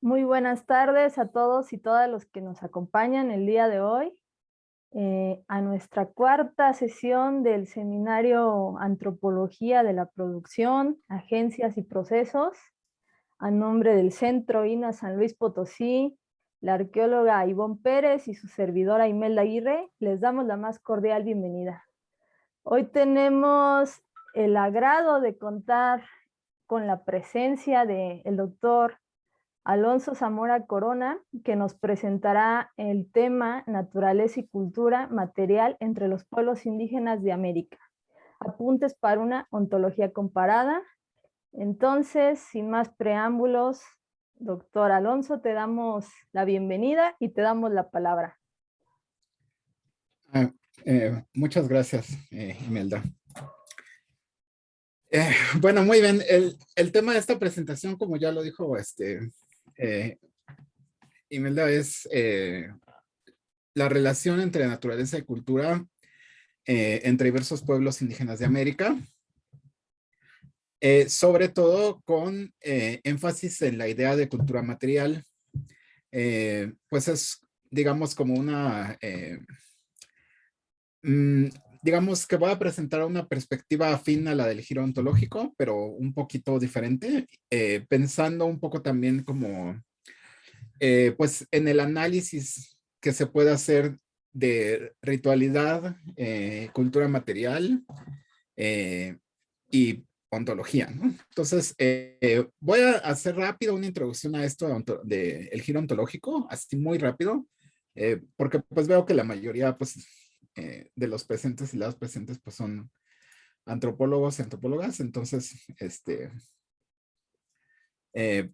Muy buenas tardes a todos y todas los que nos acompañan el día de hoy a nuestra cuarta sesión del seminario Antropología de la Producción, Agencias y Procesos, a nombre del Centro INA San Luis Potosí, la arqueóloga Ivonne Pérez y su servidora Imelda Aguirre, les damos la más cordial bienvenida. Hoy tenemos el agrado de contar con la presencia del doctor Alonso Zamora Corona, que nos presentará el tema Naturaleza y Cultura Material entre los pueblos indígenas de América. Apuntes para una ontología comparada. Entonces, sin más preámbulos, doctor Alonso, te damos la bienvenida y te damos la palabra. Muchas gracias, Imelda. Bueno, muy bien. El tema de esta presentación, como ya lo dijo Imelda, es la relación entre naturaleza y cultura entre diversos pueblos indígenas de América, sobre todo con énfasis en la idea de cultura material. Pues es, digamos, como una... digamos que voy a presentar una perspectiva afín a la del giro ontológico, pero un poquito diferente, pensando un poco también como, pues en el análisis que se puede hacer de ritualidad, cultura material y ontología, ¿no? Entonces, voy a hacer rápido una introducción a esto del giro ontológico, así muy rápido, porque pues veo que la mayoría, pues, de los presentes y las presentes pues son antropólogos y antropólogas, entonces eh,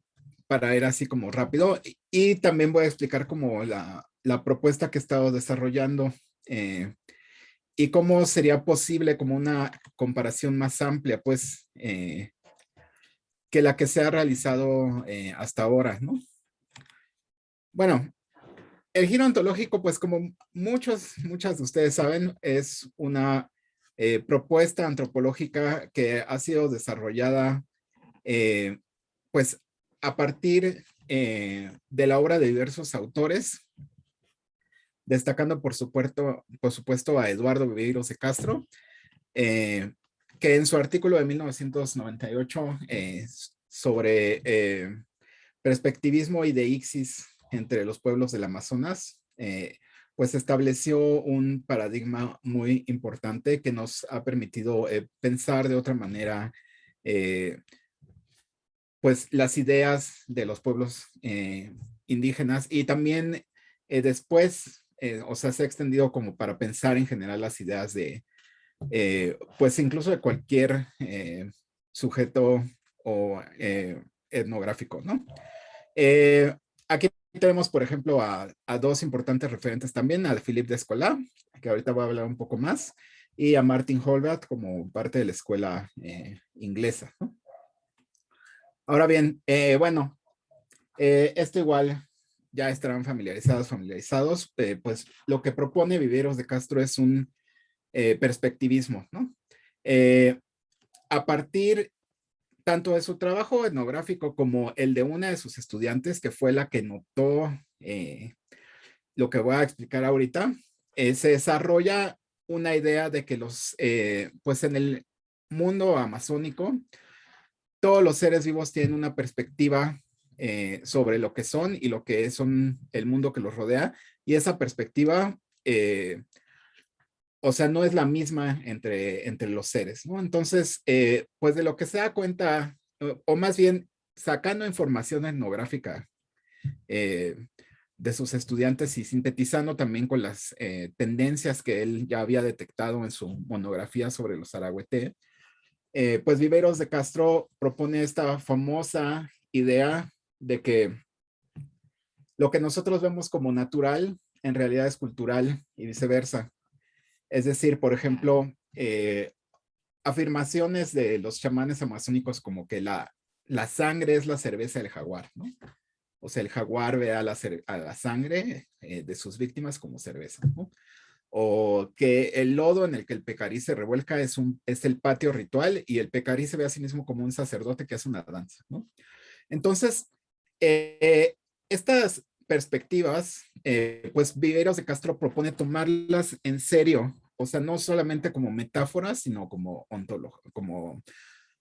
para ir así como rápido y también voy a explicar como la propuesta que he estado desarrollando y cómo sería posible como una comparación más amplia pues que la que se ha realizado hasta ahora, ¿no? Bueno, el giro ontológico, pues como muchas de ustedes saben, es una propuesta antropológica que ha sido desarrollada eh, pues a partir de la obra de diversos autores, destacando por supuesto a Eduardo Viveiros de Castro, que en su artículo de 1998 sobre perspectivismo y deixis entre los pueblos del Amazonas, pues estableció un paradigma muy importante que nos ha permitido pensar de otra manera pues las ideas de los pueblos indígenas y también después, o sea, se ha extendido como para pensar en general las ideas de, pues incluso de cualquier sujeto o etnográfico, ¿no? Aquí tenemos, por ejemplo, a dos importantes referentes también, a Philippe Descola, que ahorita voy a hablar un poco más, y a Martin Holbert como parte de la escuela inglesa, ¿no? Ahora bien, bueno, esto igual ya estarán familiarizados, pues lo que propone Viveiros de Castro es un perspectivismo, ¿no? A partir tanto de su trabajo etnográfico como el de una de sus estudiantes, que fue la que notó lo que voy a explicar ahorita, se desarrolla una idea de que pues en el mundo amazónico, todos los seres vivos tienen una perspectiva sobre lo que son y lo que son el mundo que los rodea, y esa perspectiva, o sea, no es la misma entre los seres, ¿no? Entonces, pues de lo que se da cuenta, o más bien sacando información etnográfica de sus estudiantes y sintetizando también con las tendencias que él ya había detectado en su monografía sobre los Aragüete, pues Viveiros de Castro propone esta famosa idea de que lo que nosotros vemos como natural en realidad es cultural y viceversa. Es decir, por ejemplo, afirmaciones de los chamanes amazónicos como que la sangre es la cerveza del jaguar, ¿no? O sea, el jaguar ve a la sangre de sus víctimas como cerveza, ¿no? O que el lodo en el que el pecarí se revuelca es el patio ritual y el pecarí se ve a sí mismo como un sacerdote que hace una danza, ¿no? Entonces, estas perspectivas, pues Viveros de Castro propone tomarlas en serio, o sea, no solamente como metáforas, sino como ontología, como,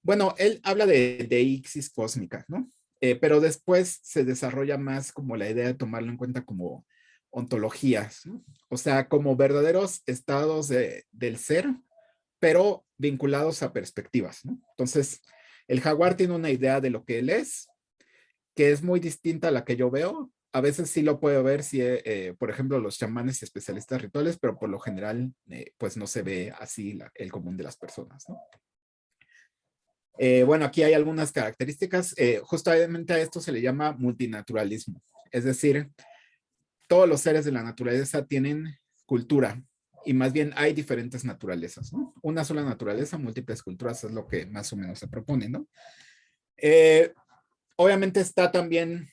bueno, él habla de ixis cósmica, ¿no? Pero después se desarrolla más como la idea de tomarlo en cuenta como ontologías, ¿no? O sea, como verdaderos estados del ser, pero vinculados a perspectivas, ¿no? Entonces, el jaguar tiene una idea de lo que él es, que es muy distinta a la que yo veo. A veces sí lo puedo ver, si, por ejemplo, los chamanes y especialistas rituales, pero por lo general, pues no se ve así el común de las personas, ¿no? Bueno, aquí hay algunas características. Justamente a esto se le llama multinaturalismo. Es decir, todos los seres de la naturaleza tienen cultura y más bien hay diferentes naturalezas, ¿no? Una sola naturaleza, múltiples culturas es lo que más o menos se propone, ¿no? Eh, Obviamente está también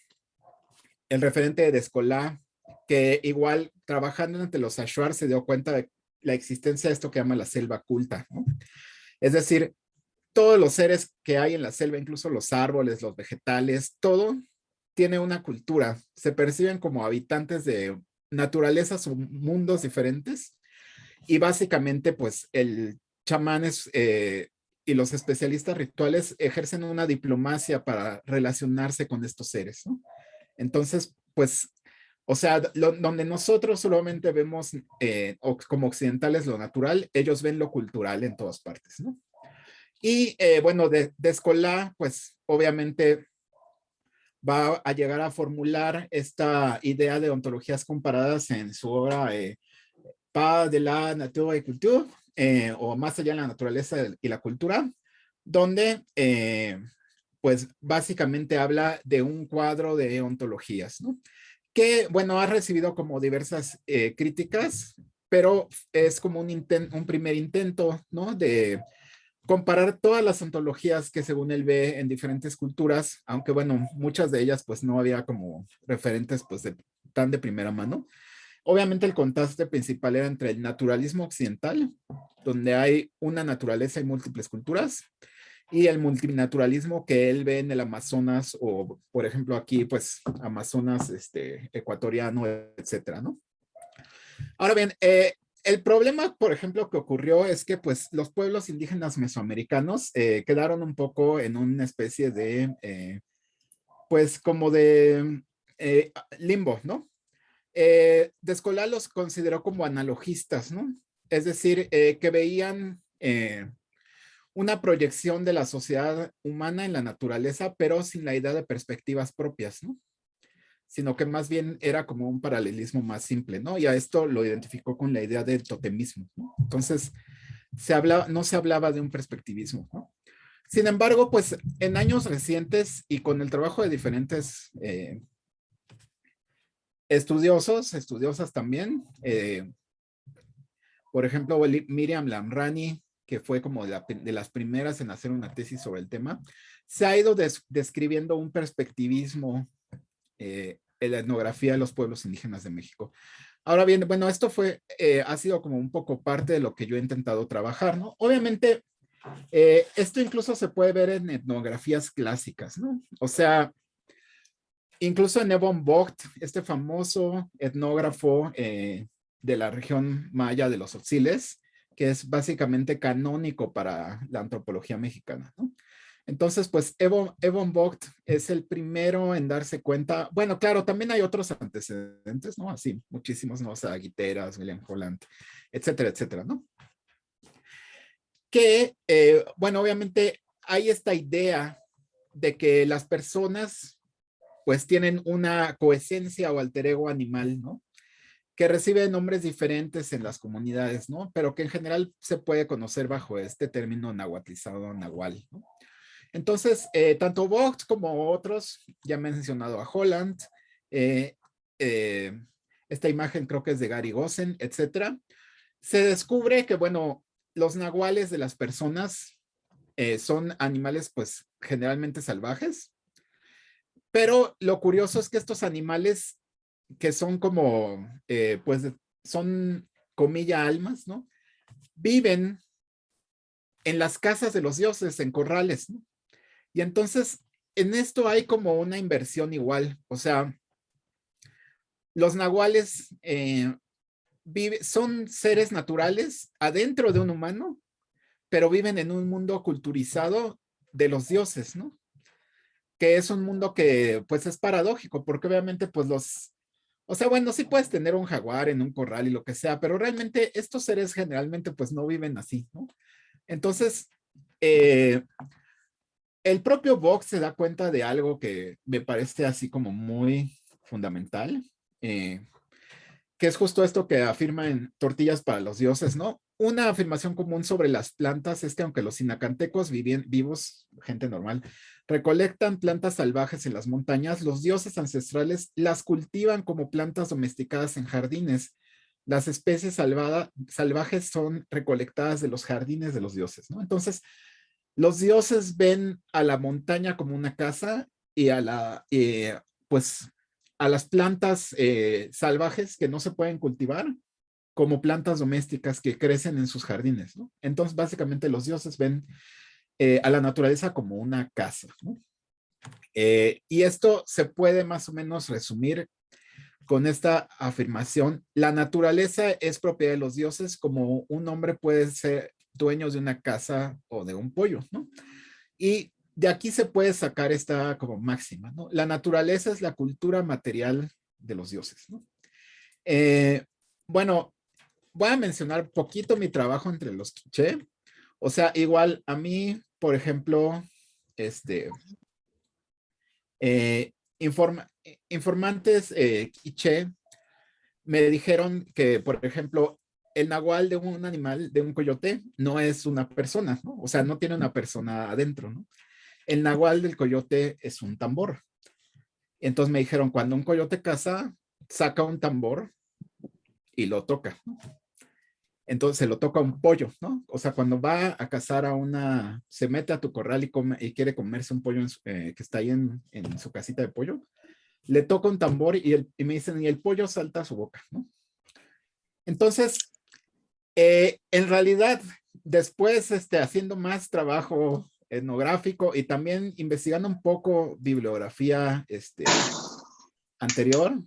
el referente de Descolá, que igual trabajando entre los Ashuar se dio cuenta de la existencia de esto que llama la selva culta, ¿no? Es decir, todos los seres que hay en la selva, incluso los árboles, los vegetales, todo tiene una cultura. Se perciben como habitantes de naturalezas o mundos diferentes y básicamente pues el chamán y los especialistas rituales ejercen una diplomacia para relacionarse con estos seres, ¿no? Entonces, pues, o sea, donde nosotros solamente vemos como occidentales lo natural, ellos ven lo cultural en todas partes, ¿no? Y bueno, de Escolá, pues obviamente va a llegar a formular esta idea de ontologías comparadas en su obra Pas de la Nature et Culture, o Más allá de la naturaleza y la cultura, donde pues básicamente habla de un cuadro de ontologías, ¿no? Que, bueno, ha recibido como diversas críticas, pero es como un primer intento, ¿no? De comparar todas las ontologías que según él ve en diferentes culturas, aunque bueno, muchas de ellas pues no había como referentes pues tan de primera mano. Obviamente el contraste principal era entre el naturalismo occidental, donde hay una naturaleza y múltiples culturas, y el multinaturalismo que él ve en el Amazonas o, por ejemplo, aquí, pues, Amazonas ecuatoriano, etcétera, ¿no? Ahora bien, el problema, por ejemplo, que ocurrió es que, pues, los pueblos indígenas mesoamericanos quedaron un poco en una especie de, pues, como de limbo, ¿no? Descolá los consideró como analogistas, ¿no? Es decir, que veían una proyección de la sociedad humana en la naturaleza, pero sin la idea de perspectivas propias, ¿no? Sino que más bien era como un paralelismo más simple, ¿no? Y a esto lo identificó con la idea del totemismo, ¿no? Entonces, no se hablaba de un perspectivismo, ¿no? Sin embargo, pues en años recientes y con el trabajo de diferentes estudiosos, estudiosas también, por ejemplo, Miriam Lamrani, que fue como de las primeras en hacer una tesis sobre el tema, se ha ido describiendo un perspectivismo en la etnografía de los pueblos indígenas de México. Ahora bien, bueno, esto ha sido como un poco parte de lo que yo he intentado trabajar, ¿no? Obviamente, esto incluso se puede ver en etnografías clásicas, ¿no? O sea, incluso en Ebon Vogt, este famoso etnógrafo de la región maya de los Otziles, que es básicamente canónico para la antropología mexicana, ¿no? Entonces, pues Ebon Vogt es el primero en darse cuenta. Bueno, claro, también hay otros antecedentes, ¿no? Así, muchísimos, ¿no? O sea, Guiteras, William Holland, etcétera, etcétera, ¿no? Que, bueno, obviamente hay esta idea de que las personas pues tienen una coesencia o alter ego animal, ¿no? Que recibe nombres diferentes en las comunidades, ¿no? Pero que en general se puede conocer bajo este término nahuatlizado nahual, ¿no? Entonces, tanto Vogt como otros, ya me he mencionado a Holland, eh, eh, esta imagen creo que es de Gary Gossen, etcétera, se descubre que, bueno, los nahuales de las personas son animales, pues, generalmente salvajes, pero lo curioso es que estos animales que son como, pues, son comilla almas, ¿no? Viven en las casas de los dioses, en corrales, ¿no? Y entonces, en esto hay como una inversión igual, o sea, los nahuales son seres naturales adentro de un humano, pero viven en un mundo culturizado de los dioses, ¿no? Que es un mundo que pues es paradójico, porque obviamente pues o sea, bueno, sí puedes tener un jaguar en un corral y lo que sea, pero realmente estos seres generalmente pues no viven así, ¿no? Entonces, el propio Vox se da cuenta de algo que me parece así como muy fundamental, que es justo esto que afirma en Tortillas para los Dioses, ¿no? Una afirmación común sobre las plantas es que aunque los sinacantecos vivos, gente normal, recolectan plantas salvajes en las montañas, los dioses ancestrales las cultivan como plantas domesticadas en jardines. Las especies salvajes son recolectadas de los jardines de los dioses, ¿no? Entonces, los dioses ven a la montaña como una casa y pues, a las plantas salvajes que no se pueden cultivar como plantas domésticas que crecen en sus jardines, ¿no? Entonces, básicamente, los dioses ven a la naturaleza como una casa, ¿no? Y esto se puede más o menos resumir con esta afirmación: la naturaleza es propiedad de los dioses como un hombre puede ser dueño de una casa o de un pollo, ¿no? Y de aquí se puede sacar esta como máxima, ¿no? La naturaleza es la cultura material de los dioses, ¿no? Eh, bueno, voy a mencionar poquito mi trabajo entre los quiché. O sea, igual a mí, por ejemplo, este, eh, informantes quiché me dijeron que, por ejemplo, el nahual de un animal, de un coyote, no es una persona, ¿no? O sea, no tiene una persona adentro, ¿no? El nahual del coyote es un tambor. Entonces me dijeron, cuando un coyote caza, saca un tambor y lo toca, ¿no? Entonces se lo toca a un pollo, ¿no? O sea, cuando va a cazar se mete a tu corral y quiere comerse un pollo que está ahí en su casita de pollo, le toca un tambor y me dicen, y el pollo salta a su boca, ¿no? Entonces, en realidad, después haciendo más trabajo etnográfico y también investigando un poco bibliografía anterior,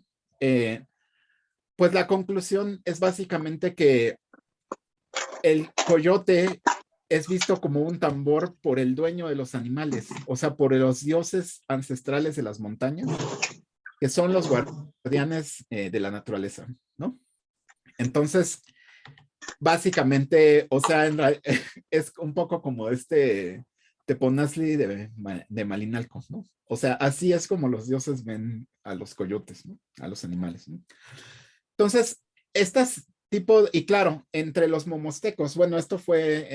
pues la conclusión es básicamente que el coyote es visto como un tambor por el dueño de los animales, o sea, por los dioses ancestrales de las montañas, que son los guardianes de la naturaleza, ¿no? Entonces, básicamente, o sea, es un poco como Teponazli de Malinalco, ¿no? O sea, así es como los dioses ven a los coyotes, ¿no? A los animales, ¿no? Entonces, estas tipo, y claro, entre los momostecos, bueno, esto fue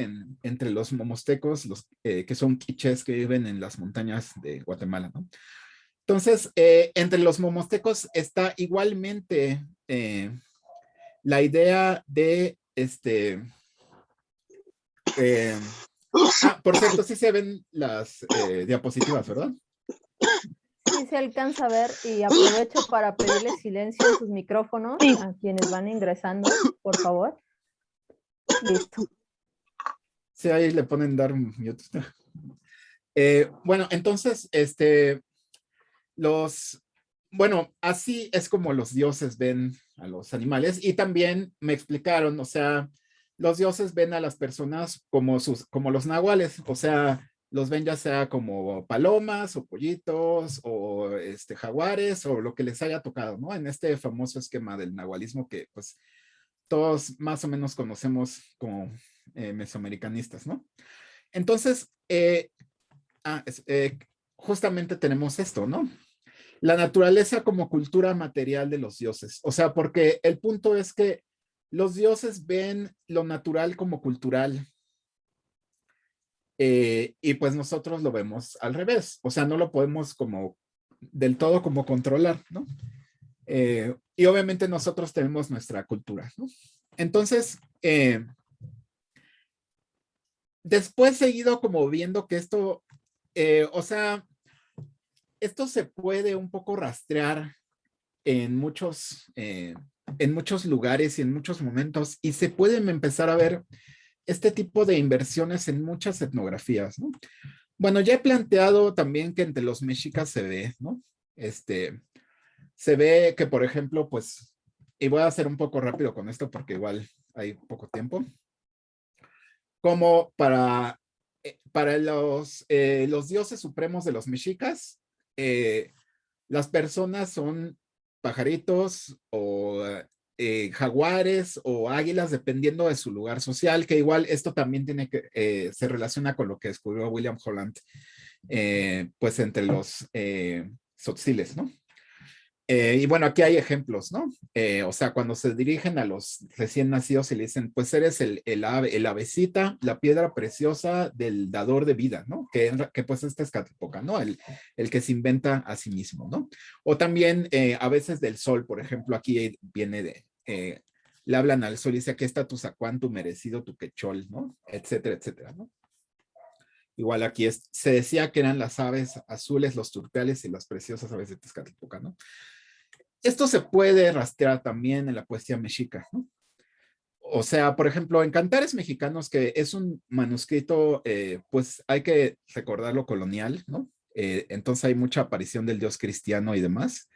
entre los momostecos, los que son quichés que viven en las montañas de Guatemala, ¿no? Entonces, entre los momostecos está igualmente la idea de eh, por cierto, sí se ven las diapositivas, ¿verdad? Sí se alcanza a ver y aprovecho para pedirles silencio en sus micrófonos a quienes van ingresando, por favor. Listo. Sí, ahí le ponen dar mute. Bueno, entonces, bueno, así es como los dioses ven a los animales y también me explicaron, o sea, los dioses ven a las personas como los nahuales, o sea, los ven ya sea como palomas o pollitos o jaguares o lo que les haya tocado, ¿no? En este famoso esquema del nahualismo que pues todos más o menos conocemos como mesoamericanistas, ¿no? Entonces, justamente tenemos esto, ¿no? La naturaleza como cultura material de los dioses. O sea, porque el punto es que los dioses ven lo natural como cultural y pues nosotros lo vemos al revés. O sea, no lo podemos como del todo como controlar, ¿no? Y obviamente nosotros tenemos nuestra cultura, ¿no? Entonces, después seguido como viendo que esto, o sea, esto se puede un poco rastrear en muchos lugares y en muchos momentos y se pueden empezar a ver este tipo de inversiones en muchas etnografías, ¿no? Bueno, ya he planteado también que entre los mexicas se ve, ¿no? se ve que, por ejemplo, pues, y voy a hacer un poco rápido con esto porque igual hay poco tiempo, como para los dioses supremos de los mexicas, las personas son pajaritos o jaguares o águilas, dependiendo de su lugar social, que igual esto también se relaciona con lo que descubrió William Holland, pues entre los tzotziles, ¿no? Y bueno, aquí hay ejemplos, ¿no? O sea, cuando se dirigen a los recién nacidos y le dicen, pues eres el avecita, la piedra preciosa del dador de vida, ¿no? Que pues este es Catlipoca, ¿no? El que se inventa a sí mismo, ¿no? O también a veces del sol, por ejemplo, aquí viene le hablan al sol y dice, aquí está tu zacuán, tu merecido, tu quechol, ¿no? Etcétera, etcétera, ¿no? Igual aquí se decía que eran las aves azules, los turpiales y las preciosas aves de Tezcatlipoca, ¿no? Esto se puede rastrear también en la poesía mexica, ¿no? O sea, por ejemplo, en Cantares Mexicanos, que es un manuscrito, pues hay que recordar lo colonial, ¿no? Entonces hay mucha aparición del dios cristiano y demás.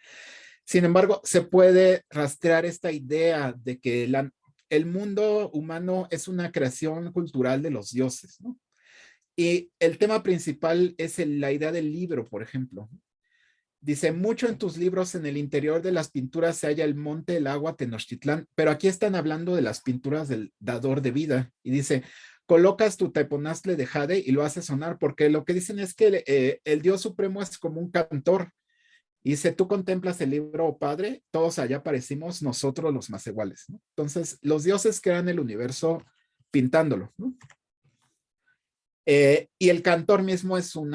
Sin embargo, se puede rastrear esta idea de que el mundo humano es una creación cultural de los dioses, ¿no? Y el tema principal es la idea del libro, por ejemplo. Dice, mucho en tus libros en el interior de las pinturas se halla el monte, el agua, Tenochtitlán, pero aquí están hablando de las pinturas del dador de vida. Y dice, colocas tu teponaztle de jade y lo haces sonar, porque lo que dicen es que el Dios Supremo es como un cantor. Y dice, tú contemplas el libro, oh Padre, todos allá parecimos nosotros los más iguales, ¿no? Entonces, los dioses crean el universo pintándolo, ¿no? Y el cantor mismo es un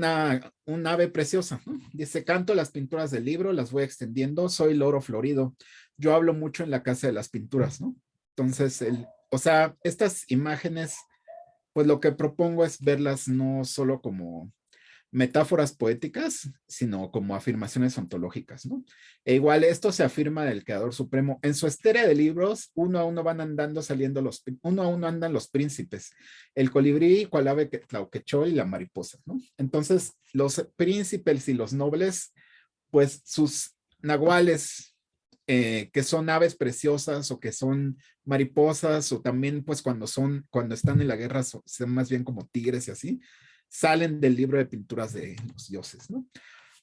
ave preciosa, ¿no? Dice, canto las pinturas del libro, las voy extendiendo, soy loro florido. Yo hablo mucho en la casa de las pinturas, ¿no? Entonces, o sea, estas imágenes, pues lo que propongo es verlas no solo como metáforas poéticas, sino como afirmaciones ontológicas, ¿no? E igual esto se afirma del Creador Supremo. En su estera de libros, uno a uno van andando saliendo uno a uno andan los príncipes, el colibrí, cual ave tlauquechol y la mariposa, ¿no? Entonces, los príncipes y los nobles, pues sus nahuales, que son aves preciosas o que son mariposas o también pues cuando están en la guerra son más bien como tigres y así, salen del libro de pinturas de los dioses, ¿no?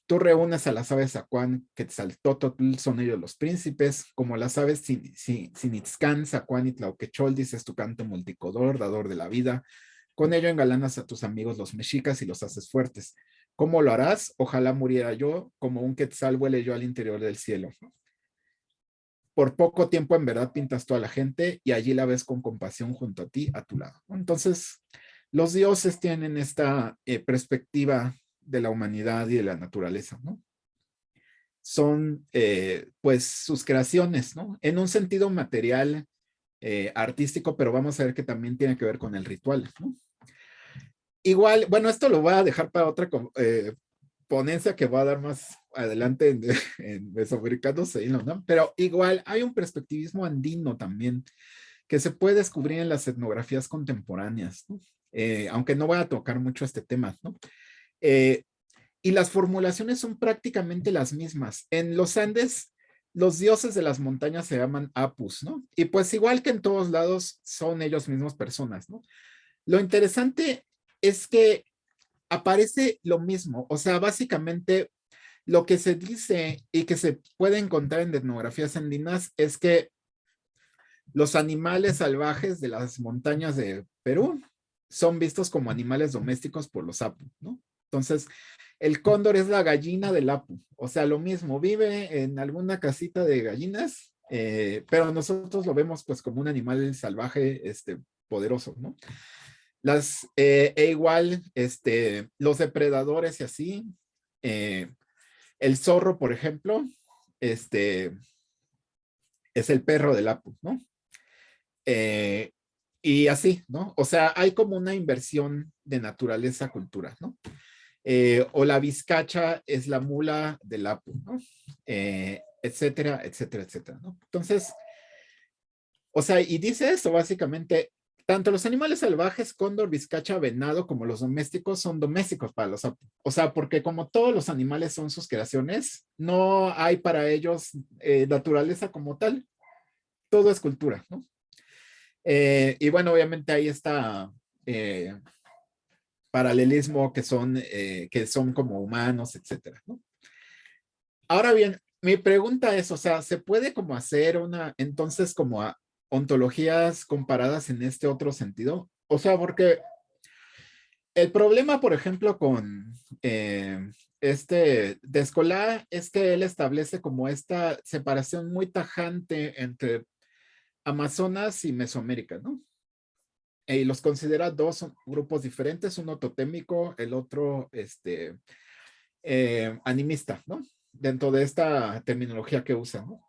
Tú reúnes a las aves Zacuán, Quetzaltótl, son ellos los príncipes, como las aves Sinitzcán, Zacuán y Tlauquechol, dices tu canto multicolor, dador de la vida. Con ello engalanas a tus amigos los mexicas y los haces fuertes. ¿Cómo lo harás? Ojalá muriera yo, como un quetzal vuele yo al interior del cielo. Por poco tiempo en verdad pintas toda la gente y allí la ves con compasión junto a ti, a tu lado. Entonces, los dioses tienen esta perspectiva de la humanidad y de la naturaleza, ¿no? Son pues sus creaciones, ¿no? En un sentido material, artístico, pero vamos a ver que también tiene que ver con el ritual, ¿no? Igual, bueno, esto lo voy a dejar para otra ponencia que voy a dar más adelante en Mesoamericanos, ¿no? Pero igual hay un perspectivismo andino también que se puede descubrir en las etnografías contemporáneas, ¿no? Aunque no voy a tocar mucho este tema, ¿no? Y las formulaciones son prácticamente las mismas. En los Andes, los dioses de las montañas se llaman Apus, ¿no? Y pues igual que en todos lados, son ellos mismos personas, ¿no? Lo interesante es que aparece lo mismo, o sea, básicamente lo que se dice y que se puede encontrar en etnografías andinas es que los animales salvajes de las montañas de Perú son vistos como animales domésticos por los Apu, ¿no? Entonces, el cóndor es la gallina del Apu, o sea, lo mismo, vive en alguna casita de gallinas, pero nosotros lo vemos pues como un animal salvaje, poderoso, ¿no? Igual, los depredadores y así, el zorro, por ejemplo, es el perro del Apu, ¿no? Eh, y así, ¿no? O sea, hay como una inversión de naturaleza-cultura, ¿no? O la vizcacha es la mula del Apu, ¿no? Etcétera, etcétera, etcétera, ¿no? Entonces, o sea, y dice eso básicamente, tanto los animales salvajes, cóndor, vizcacha, venado, como los domésticos son domésticos para los sapos. O sea, porque como todos los animales son sus creaciones, no hay para ellos naturaleza como tal. Todo es cultura, ¿no? Y bueno, obviamente ahí está paralelismo que son como humanos, etcétera, ¿no? Ahora bien, mi pregunta es, o sea, ¿se puede como hacer entonces como ontologías comparadas en este otro sentido? O sea, porque el problema, por ejemplo, con de Escolá es que él establece como esta separación muy tajante entre Amazonas y Mesoamérica, ¿no? Y los considera dos grupos diferentes, uno totémico, el otro animista, ¿no? Dentro de esta terminología que usa, ¿no?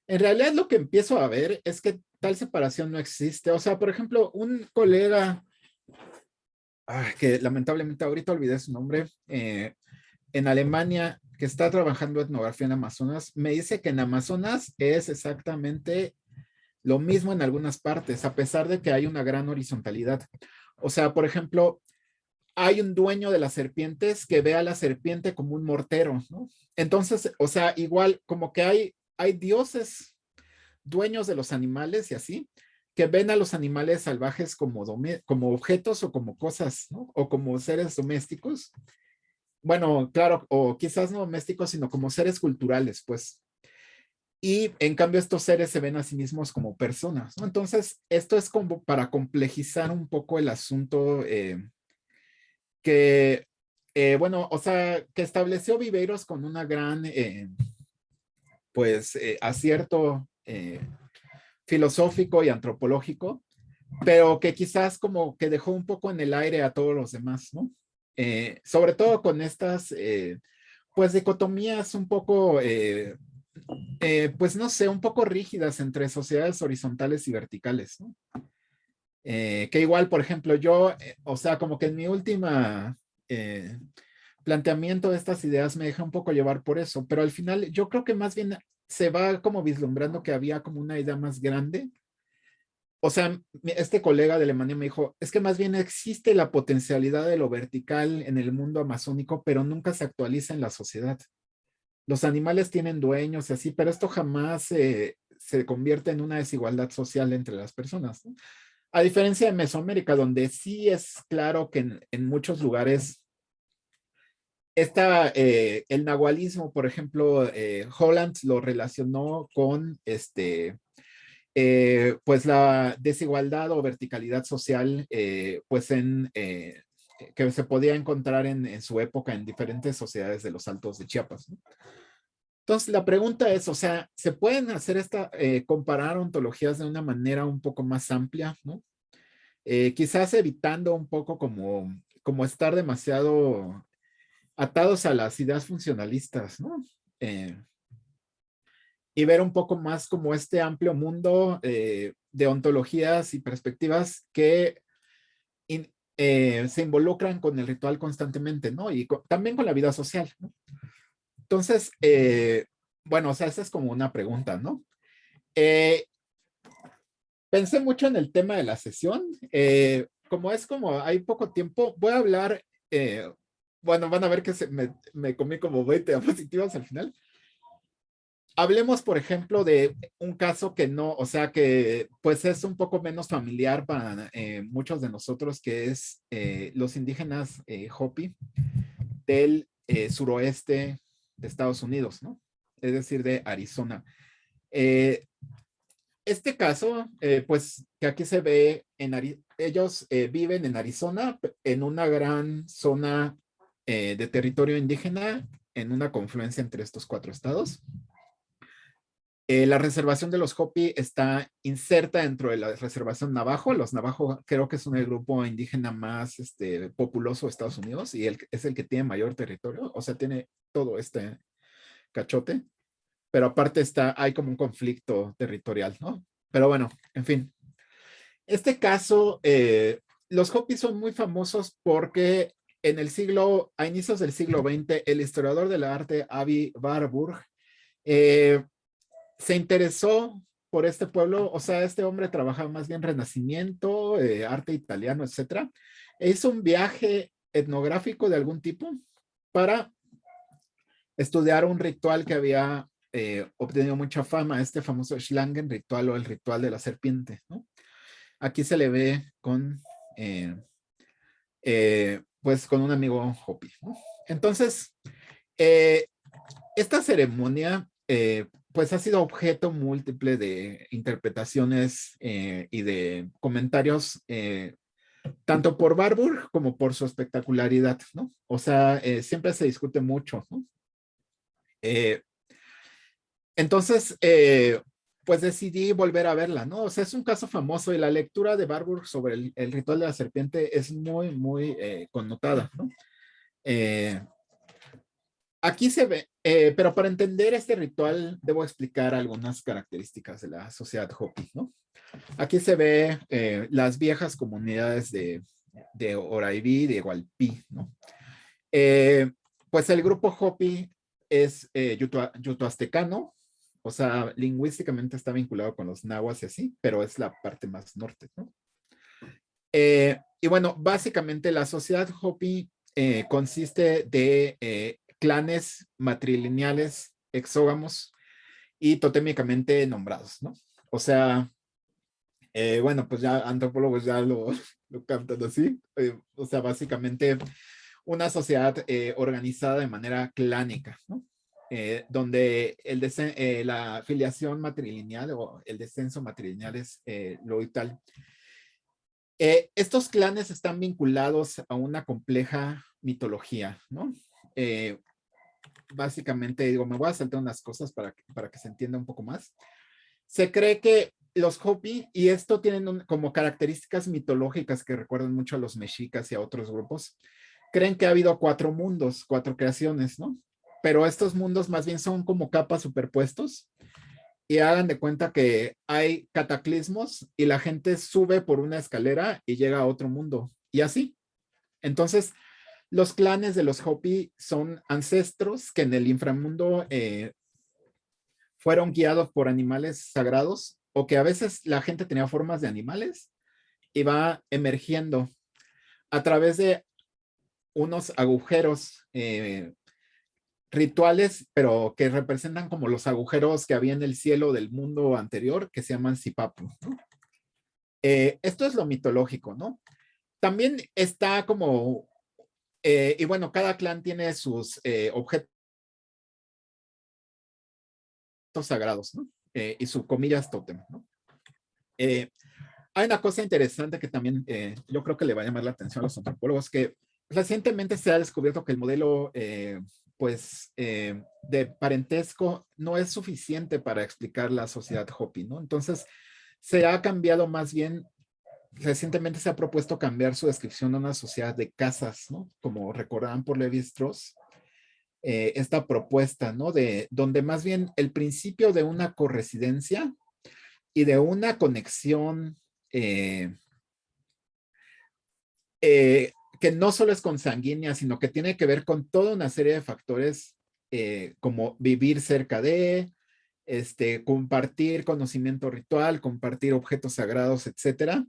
En realidad lo que empiezo a ver es que tal separación no existe. O sea, por ejemplo, un colega, que lamentablemente ahorita olvidé su nombre, en Alemania, que está trabajando etnografía en Amazonas, me dice que en Amazonas es exactamente lo mismo en algunas partes, a pesar de que hay una gran horizontalidad. O sea, por ejemplo, hay un dueño de las serpientes que ve a la serpiente como un mortero, ¿no? Entonces, o sea, igual como que hay dioses dueños de los animales y así, que ven a los animales salvajes como objetos o como cosas, ¿no? O como seres domésticos. Bueno, claro, o quizás no domésticos, sino como seres culturales, pues. Y en cambio estos seres se ven a sí mismos como personas, ¿no? Entonces, esto es como para complejizar un poco el asunto que, bueno, o sea, que estableció Viveiros con una gran, pues, acierto filosófico y antropológico, pero que quizás como que dejó un poco en el aire a todos los demás, ¿no? Sobre todo con estas, pues, dicotomías un poco, pues, no sé, un poco rígidas entre sociedades horizontales y verticales, ¿no? Que igual, por ejemplo, yo, o sea, como que en mi última planteamiento de estas ideas me deja un poco llevar por eso, pero al final yo creo que más bien se va como vislumbrando que había como una idea más grande. O sea, este colega de Alemania me dijo, es que más bien existe la potencialidad de lo vertical en el mundo amazónico, pero nunca se actualiza en la sociedad. Los animales tienen dueños y así, pero esto jamás se convierte en una desigualdad social entre las personas, ¿no? A diferencia de Mesoamérica, donde sí es claro que en muchos lugares el nahualismo, por ejemplo, Holland lo relacionó con pues la desigualdad o verticalidad social, pues que se podía encontrar en su época en diferentes sociedades de los Altos de Chiapas, ¿no? Entonces, la pregunta es, o sea, ¿se pueden hacer comparar ontologías de una manera un poco más amplia, ¿no? Quizás evitando un poco como estar demasiado atados a las ideas funcionalistas, ¿no? Eh, y ver un poco más como este amplio mundo de ontologías y perspectivas que se involucran con el ritual constantemente, ¿no? Y también con la vida social, ¿no? Entonces, bueno, o sea, esa es como una pregunta, ¿no? Eh, Pensé mucho en el tema de la sesión. Como es como hay poco tiempo, voy a hablar, bueno, van a ver que me comí como 20 diapositivas al final. Hablemos, por ejemplo, de un caso que no, o sea, que pues es un poco menos familiar para muchos de nosotros, que es los indígenas Hopi del suroeste de Estados Unidos, ¿no? Es decir, de Arizona. Eh, este caso, pues que aquí se ve, ellos viven en Arizona, en una gran zona de territorio indígena, en una confluencia entre estos cuatro estados. La reservación de los Hopi está inserta dentro de la reservación Navajo. Los Navajo creo que son el grupo indígena más populoso de Estados Unidos y es el que tiene mayor territorio, o sea, tiene todo este cachote, pero aparte hay como un conflicto territorial, ¿no? Pero bueno, en fin. Este caso, los Hopi son muy famosos porque a inicios del siglo XX, el historiador del arte Avi Warburg se interesó por este pueblo, o sea, este hombre trabajaba más bien renacimiento, arte italiano, etcétera. E hizo un viaje etnográfico de algún tipo para estudiar un ritual que había obtenido mucha fama, este famoso Schlangen ritual o el ritual de la serpiente, ¿no? Aquí se le ve con, pues, con un amigo Hopi, ¿no? Entonces, eh, esta ceremonia, pues, ha sido objeto múltiple de interpretaciones y de comentarios, tanto por Barbour como por su espectacularidad, ¿no? O sea, siempre se discute mucho, ¿no? Eh, entonces, pues decidí volver a verla, ¿no? O sea, es un caso famoso y la lectura de Barbour sobre el ritual de la serpiente es muy, muy connotada, ¿no? Eh, Aquí se ve, pero para entender este ritual debo explicar algunas características de la sociedad Hopi, ¿no? Aquí se ve las viejas comunidades de Oraibi, de Hualpi, ¿no? Eh, pues el grupo Hopi es yutoaztecano, o sea, lingüísticamente está vinculado con los nahuas y así, pero es la parte más norte, ¿no? Y bueno, básicamente la sociedad Hopi consiste de clanes matrilineales exógamos y totémicamente nombrados, ¿no? O sea, bueno, pues ya antropólogos ya lo captan así. O sea, básicamente una sociedad organizada de manera clánica, ¿no? Donde la afiliación matrilineal o el descenso matrilineal es lo vital. Estos clanes están vinculados a una compleja mitología, ¿no? Eh, Básicamente, digo, me voy a saltar unas cosas para que se entienda un poco más. Se cree que los Hopi, y esto tienen como características mitológicas que recuerdan mucho a los mexicas y a otros grupos, creen que ha habido 4 mundos, 4 creaciones, ¿no? Pero estos mundos más bien son como capas superpuestos y hagan de cuenta que hay cataclismos y la gente sube por una escalera y llega a otro mundo. Y así. Entonces, los clanes de los Hopi son ancestros que en el inframundo fueron guiados por animales sagrados o que a veces la gente tenía formas de animales y va emergiendo a través de unos agujeros rituales, pero que representan como los agujeros que había en el cielo del mundo anterior, que se llaman Sipapu, ¿no? Esto es lo mitológico, ¿no? También está como, y bueno, cada clan tiene sus objetos sagrados, ¿no? Y su comillas tótem, ¿no? Hay una cosa interesante que también yo creo que le va a llamar la atención a los antropólogos, que recientemente se ha descubierto que el modelo pues de parentesco no es suficiente para explicar la sociedad Hopi, ¿no? Entonces se ha cambiado más bien, recientemente se ha propuesto cambiar su descripción a una sociedad de casas, ¿no? Como recordarán por Levi-Strauss, esta propuesta, ¿no? De donde más bien el principio de una corresidencia y de una conexión eh, que no solo es consanguínea, sino que tiene que ver con toda una serie de factores como vivir cerca de, compartir conocimiento ritual, compartir objetos sagrados, etcétera,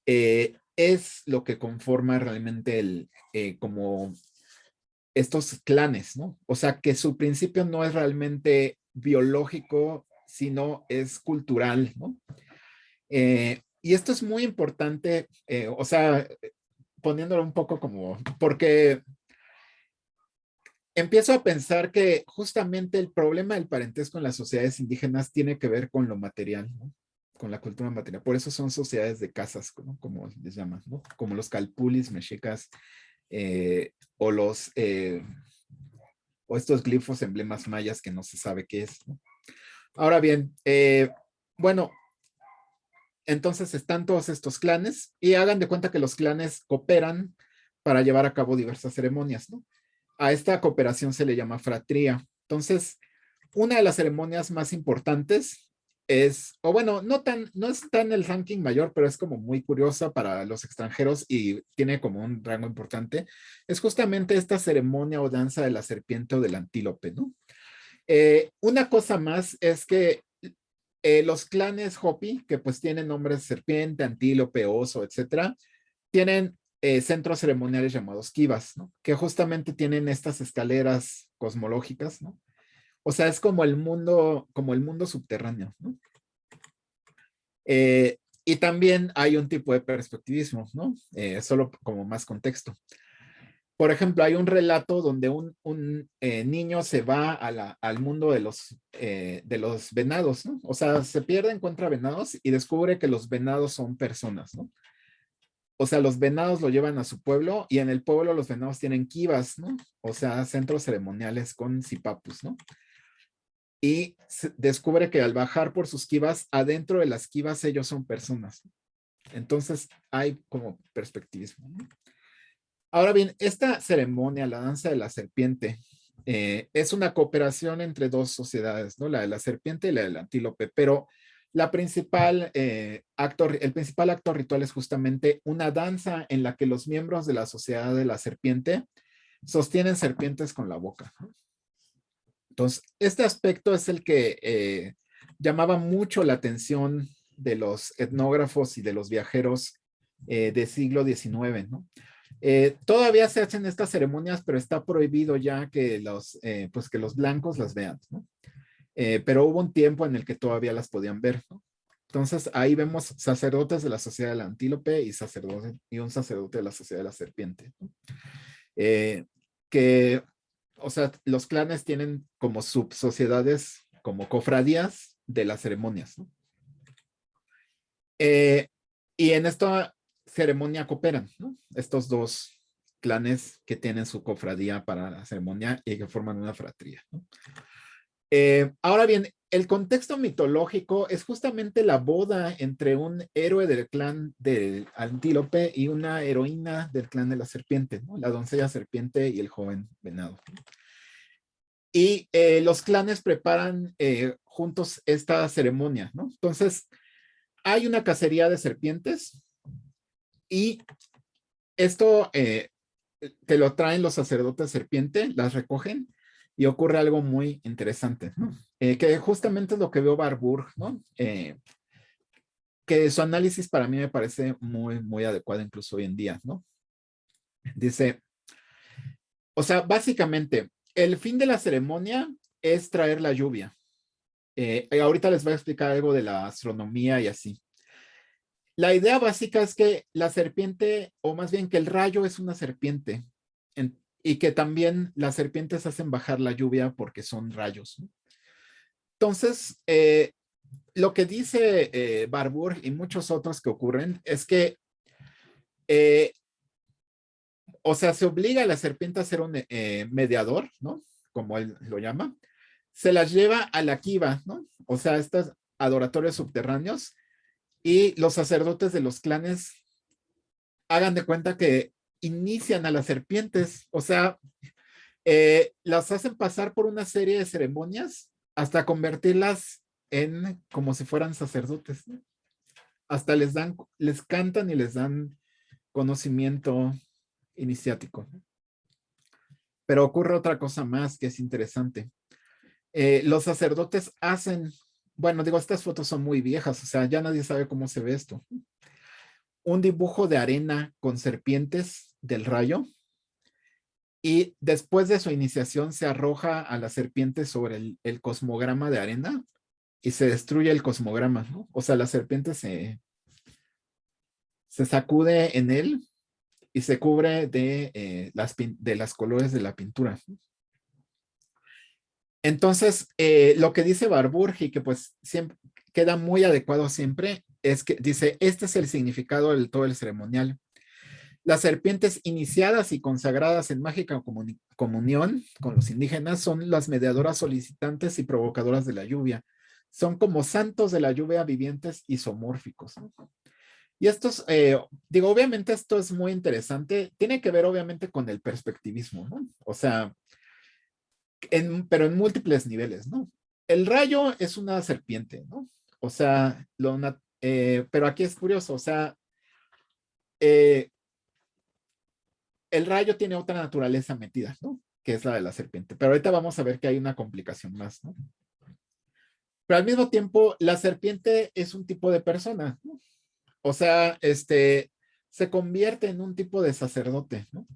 es lo que conforma realmente como estos clanes, ¿no? O sea, que su principio no es realmente biológico, sino es cultural, ¿no? Y esto es muy importante, o sea, poniéndolo un poco como, porque empiezo a pensar que justamente el problema del parentesco en las sociedades indígenas tiene que ver con lo material, ¿no? Con la cultura material. Por eso son sociedades de casas, ¿no? Como les llaman, ¿no? Como los calpulis mexicas o o estos glifos, emblemas mayas que no se sabe qué es, ¿no? Ahora bien, bueno, entonces están todos estos clanes y hagan de cuenta que los clanes cooperan para llevar a cabo diversas ceremonias, ¿no? A esta cooperación se le llama fratría. Entonces, una de las ceremonias más importantes es, o bueno, no está en el ranking mayor, pero es como muy curiosa para los extranjeros y tiene como un rango importante, es justamente esta ceremonia o danza de la serpiente o del antílope, ¿no? Una cosa más es que los clanes Hopi, que pues tienen nombres serpiente, antílope, oso, etcétera, tienen centros ceremoniales llamados kivas, ¿no? Que justamente tienen estas escaleras cosmológicas, ¿no? O sea, es como el mundo subterráneo, ¿no? Y también hay un tipo de perspectivismo, ¿no? Solo como más contexto. Por ejemplo, hay un relato donde un niño se va al mundo de los venados, ¿no? O sea, se pierde, encuentra venados y descubre que los venados son personas, ¿no? O sea, los venados lo llevan a su pueblo y en el pueblo los venados tienen kivas, ¿no? O sea, centros ceremoniales con sipapus, ¿no? Y descubre que al bajar por sus kivas, adentro de las kivas ellos son personas. Entonces hay como perspectivismo, ¿no? Ahora bien, esta ceremonia, la danza de la serpiente, es una cooperación entre dos sociedades, ¿no? La de la serpiente y la del antílope, pero el principal acto ritual es justamente una danza en la que los miembros de la sociedad de la serpiente sostienen serpientes con la boca, ¿no? Entonces, este aspecto es el que llamaba mucho la atención de los etnógrafos y de los viajeros del siglo XIX, ¿no? Todavía se hacen estas ceremonias, pero está prohibido ya que pues que los blancos las vean, ¿no? Pero hubo un tiempo en el que todavía las podían ver, ¿no? Entonces ahí vemos sacerdotes de la sociedad del antílope y un sacerdote de la sociedad de la serpiente, ¿no? Que, o sea, los clanes tienen como subsociedades, como cofradías de las ceremonias, ¿no? Eh, y en esta ceremonia cooperan, ¿no? Estos dos clanes que tienen su cofradía para la ceremonia y que forman una fratría, ¿no? Ahora bien, el contexto mitológico es justamente la boda entre un héroe del clan del antílope y una heroína del clan de la serpiente, ¿no? La doncella serpiente y el joven venado. Y los clanes preparan juntos esta ceremonia, ¿no? Entonces, hay una cacería de serpientes y esto te lo traen los sacerdotes serpiente, las recogen y ocurre algo muy interesante, ¿no? Que justamente es lo que veo Barbour, ¿no? Que su análisis para mí me parece muy, muy adecuado incluso hoy en día, ¿no? Dice, o sea, básicamente, el fin de la ceremonia es traer la lluvia. Ahorita les voy a explicar algo de la astronomía y así. La idea básica es que la serpiente, o más bien que el rayo es una serpiente, y que también las serpientes hacen bajar la lluvia porque son rayos, ¿no? Entonces, lo que dice Barbour y muchos otros que ocurren es que, eh, o sea, se obliga a la serpiente a ser un mediador, ¿no? Como él lo llama. Se las lleva a la kiva, ¿no? O sea, estos adoratorios subterráneos y los sacerdotes de los clanes hagan de cuenta que inician a las serpientes, o sea, las hacen pasar por una serie de ceremonias hasta convertirlas en como si fueran sacerdotes, ¿no? Hasta les cantan y les dan conocimiento iniciático, ¿no? Pero ocurre otra cosa más que es interesante. Los sacerdotes hacen, bueno, digo, estas fotos son muy viejas, o sea, ya nadie sabe cómo se ve esto. Un dibujo de arena con serpientes del rayo y después de su iniciación se arroja a la serpiente sobre el cosmograma de arena y se destruye el cosmograma, ¿no? O sea, la serpiente se sacude en él y se cubre de las colores de la pintura. Entonces, lo que dice Barbour y que pues siempre queda muy adecuado siempre es que dice, este es el significado del todo el ceremonial. Las serpientes iniciadas y consagradas en mágica comunión con los indígenas son las mediadoras solicitantes y provocadoras de la lluvia. Son como santos de la lluvia vivientes isomórficos, ¿no? Y estos, digo, obviamente esto es muy interesante. Tiene que ver obviamente con el perspectivismo, ¿no? O sea, pero en múltiples niveles, ¿no? El rayo es una serpiente, ¿no? O sea, pero aquí es curioso, o sea, eh, el rayo tiene otra naturaleza metida, ¿no? Que es la de la serpiente. Pero ahorita vamos a ver que hay una complicación más, ¿no? Pero al mismo tiempo, la serpiente es un tipo de persona, ¿no? O sea, se convierte en un tipo de sacerdote, ¿no?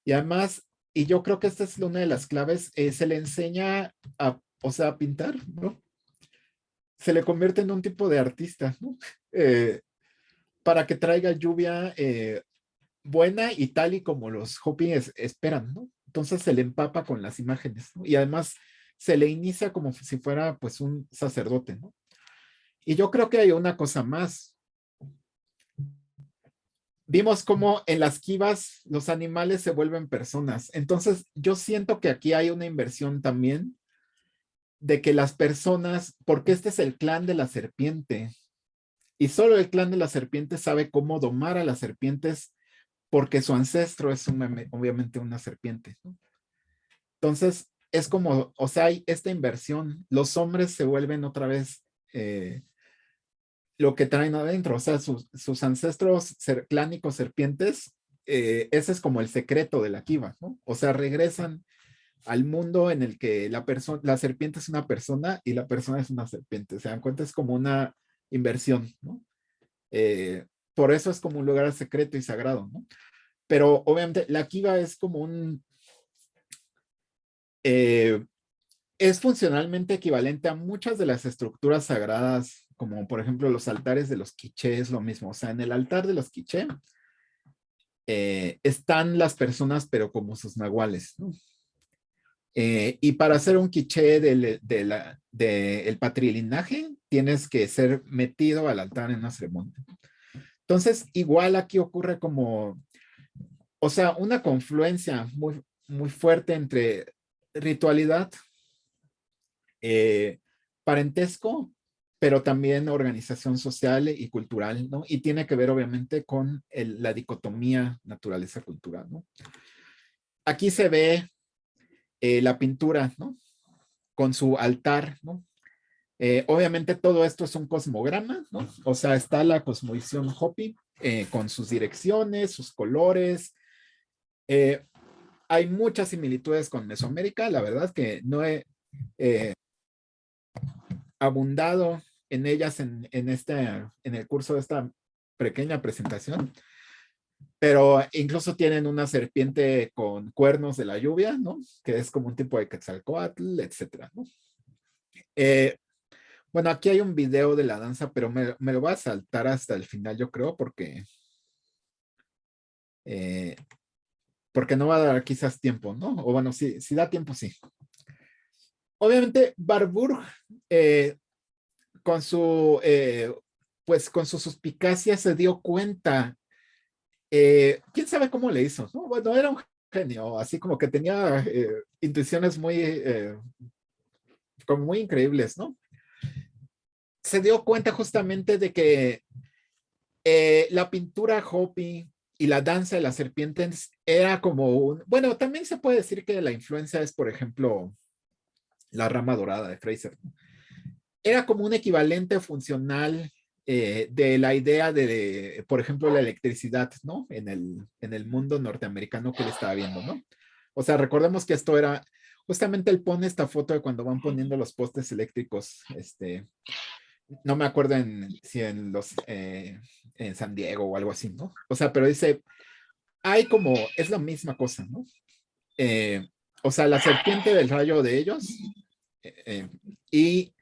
Y además, y yo creo que esta es una de las claves, se le enseña a, o sea, a pintar, ¿no? Se le convierte en un tipo de artista, ¿no? Eh, para que traiga lluvia buena y tal y como los Hopi esperan, ¿no? Entonces se le empapa con las imágenes, ¿no? Y además se le inicia como si fuera pues un sacerdote, ¿no? Y yo creo que hay una cosa más. Vimos cómo en las kivas los animales se vuelven personas. Entonces yo siento que aquí hay una inversión también de que las personas, porque este es el clan de la serpiente, y solo el clan de la serpiente sabe cómo domar a las serpientes porque su ancestro es obviamente una serpiente, ¿no? Entonces, es como, o sea, hay esta inversión. Los hombres se vuelven otra vez lo que traen adentro, o sea, sus ancestros clánicos serpientes, ese es como el secreto de la Kiva, ¿no? O sea, regresan al mundo en el que la serpiente es una persona y la persona es una serpiente. Se dan cuenta, es como una inversión, ¿no? Por eso es como un lugar secreto y sagrado, ¿no? Pero obviamente la Kiva es como eh, es funcionalmente equivalente a muchas de las estructuras sagradas, como por ejemplo los altares de los quiché, es lo mismo. O sea, en el altar de los quiché están las personas, pero como sus nahuales, ¿no? Y para hacer un quiché del patrilinaje, tienes que ser metido al altar en una ceremonia. Entonces, igual aquí ocurre como, o sea, una confluencia muy, muy fuerte entre ritualidad, eh, parentesco, pero también organización social y cultural, ¿no? Y tiene que ver obviamente con la dicotomía naturaleza-cultura, ¿no? Aquí se ve la pintura, ¿no? Con su altar, ¿no? Obviamente todo esto es un cosmograma, ¿no? O sea, está la cosmovisión Hopi con sus direcciones, sus colores. Eh, hay muchas similitudes con Mesoamérica, la verdad que no he abundado en ellas en el curso de esta pequeña presentación, pero incluso tienen una serpiente con cuernos de la lluvia, ¿no? Que es como un tipo de Quetzalcóatl, etcétera, ¿no? Eh, bueno, aquí hay un video de la danza, pero me lo voy a saltar hasta el final, yo creo, eh, porque no va a dar quizás tiempo, ¿no? O bueno, si da tiempo, sí. Obviamente, Barbour, eh, con su, pues con su suspicacia se dio cuenta. ¿Quién sabe cómo le hizo? ¿No? Bueno, era un genio, así como que tenía intuiciones muy, como muy increíbles, ¿no? Se dio cuenta justamente de que la pintura Hopi y la danza de las serpientes era como bueno, también se puede decir que la influencia es, por ejemplo, la rama dorada de Fraser, ¿no? Era como un equivalente funcional de la idea por ejemplo, la electricidad, ¿no? En el mundo norteamericano que él estaba viendo, ¿no? O sea, recordemos que esto era, justamente él pone esta foto de cuando van poniendo los postes eléctricos, no me acuerdo si en San Diego o algo así, ¿no? O sea, pero dice, hay como, es la misma cosa, ¿no? Eh, o sea, la serpiente del rayo de ellos y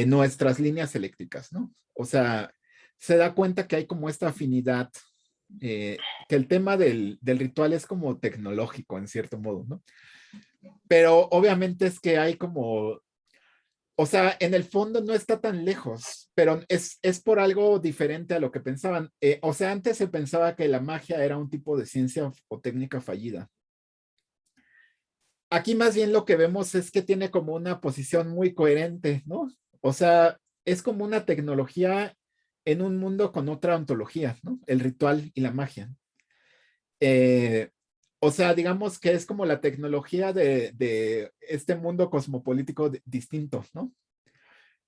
nuestras líneas eléctricas, ¿no? O sea, se da cuenta que hay como esta afinidad, que el tema del ritual es como tecnológico en cierto modo, ¿no? Pero obviamente es que hay como, o sea, en el fondo no está tan lejos, pero es por algo diferente a lo que pensaban. O sea, antes se pensaba que la magia era un tipo de ciencia o técnica fallida. Aquí más bien lo que vemos es que tiene como una posición muy coherente, ¿no? O sea, es como una tecnología en un mundo con otra ontología, ¿no? El ritual y la magia. Eh, o sea, digamos que es como la tecnología de este mundo cosmopolítico distinto, ¿no?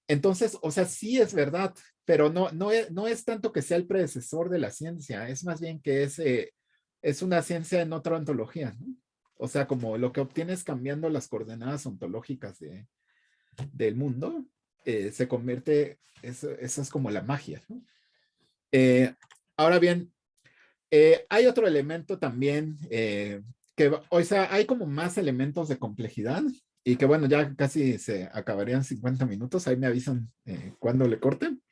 Entonces, o sea, sí es verdad, pero no es tanto que sea el predecesor de la ciencia, es más bien que es una ciencia en otra ontología, ¿no? O sea, como lo que obtienes cambiando las coordenadas ontológicas del mundo, se convierte, eso es como la magia, ¿no? Ahora bien, hay otro elemento también o sea, hay como más elementos de complejidad y que bueno, ya casi se acabarían 50 minutos, ahí me avisan cuándo le corten.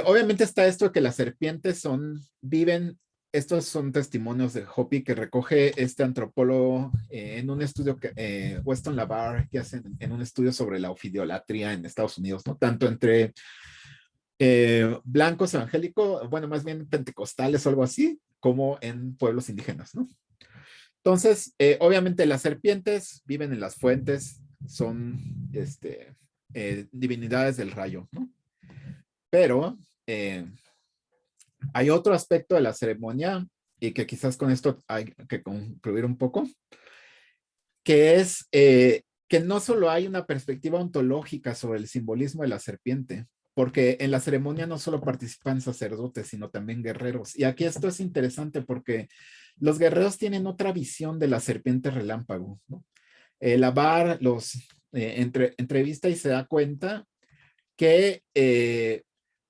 Obviamente está esto de que las serpientes viven, estos son testimonios de Hopi que recoge este antropólogo en un estudio Weston LaBar, que hacen en un estudio sobre la ofideolatría en Estados Unidos, ¿no? Tanto entre blancos evangélicos, bueno, más bien pentecostales o algo así, como en pueblos indígenas, ¿no? Entonces, obviamente las serpientes viven en las fuentes, son divinidades del rayo, ¿no? Pero hay otro aspecto de la ceremonia y que quizás con esto hay que concluir un poco, que es que no solo hay una perspectiva ontológica sobre el simbolismo de la serpiente, porque en la ceremonia no solo participan sacerdotes, sino también guerreros. Y aquí esto es interesante porque los guerreros tienen otra visión de la serpiente relámpago, ¿no? Labar los entrevista y se da cuenta que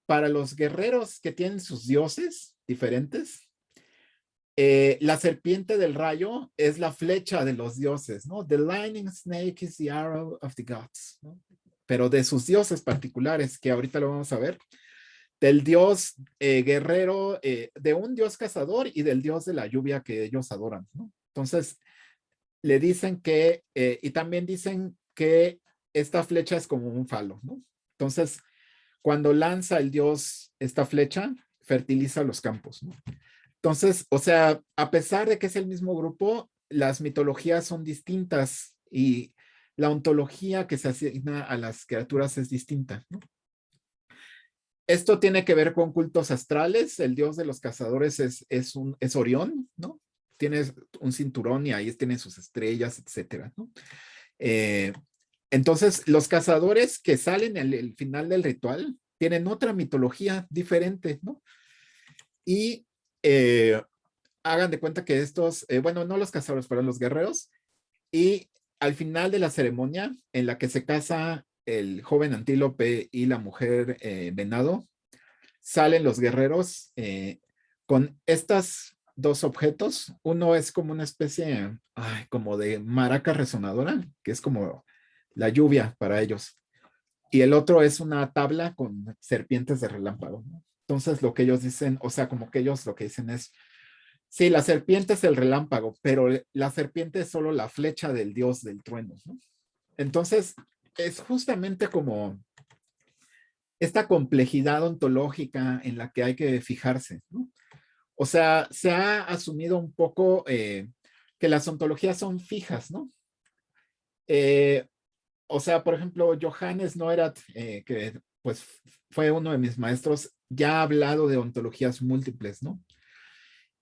para los guerreros que tienen sus dioses diferentes, la serpiente del rayo es la flecha de los dioses, ¿no? The lightning snake is the arrow of the gods, ¿no? Pero de sus dioses particulares, que ahorita lo vamos a ver, del dios guerrero, de un dios cazador y del dios de la lluvia que ellos adoran, ¿no? Entonces, le dicen que, y también dicen que esta flecha es como un falo, ¿no? Entonces, cuando lanza el dios esta flecha, fertiliza los campos, ¿no? Entonces, o sea, a pesar de que es el mismo grupo, las mitologías son distintas y la ontología que se asigna a las criaturas es distinta, ¿no? Esto tiene que ver con cultos astrales. El dios de los cazadores es Orión, ¿no? Tiene un cinturón y ahí tienen sus estrellas, etcétera, ¿no? Eh, entonces, los cazadores que salen en el final del ritual tienen otra mitología diferente, ¿no? Y hagan de cuenta que estos, bueno, no los cazadores, pero los guerreros, y al final de la ceremonia en la que se casa el joven antílope y la mujer venado, salen los guerreros con estas dos objetos. Uno es como una especie, como de maraca resonadora, que es como la lluvia para ellos. Y el otro es una tabla con serpientes de relámpago, ¿no? Entonces lo que ellos dicen, o sea, como que ellos lo que dicen es, sí, la serpiente es el relámpago, pero la serpiente es solo la flecha del dios del trueno, ¿no? Entonces, es justamente como esta complejidad ontológica en la que hay que fijarse, ¿no? O sea, se ha asumido un poco que las ontologías son fijas, ¿no? Eh, o sea, por ejemplo, Johannes Neurath, que pues fue uno de mis maestros, ya ha hablado de ontologías múltiples, ¿no?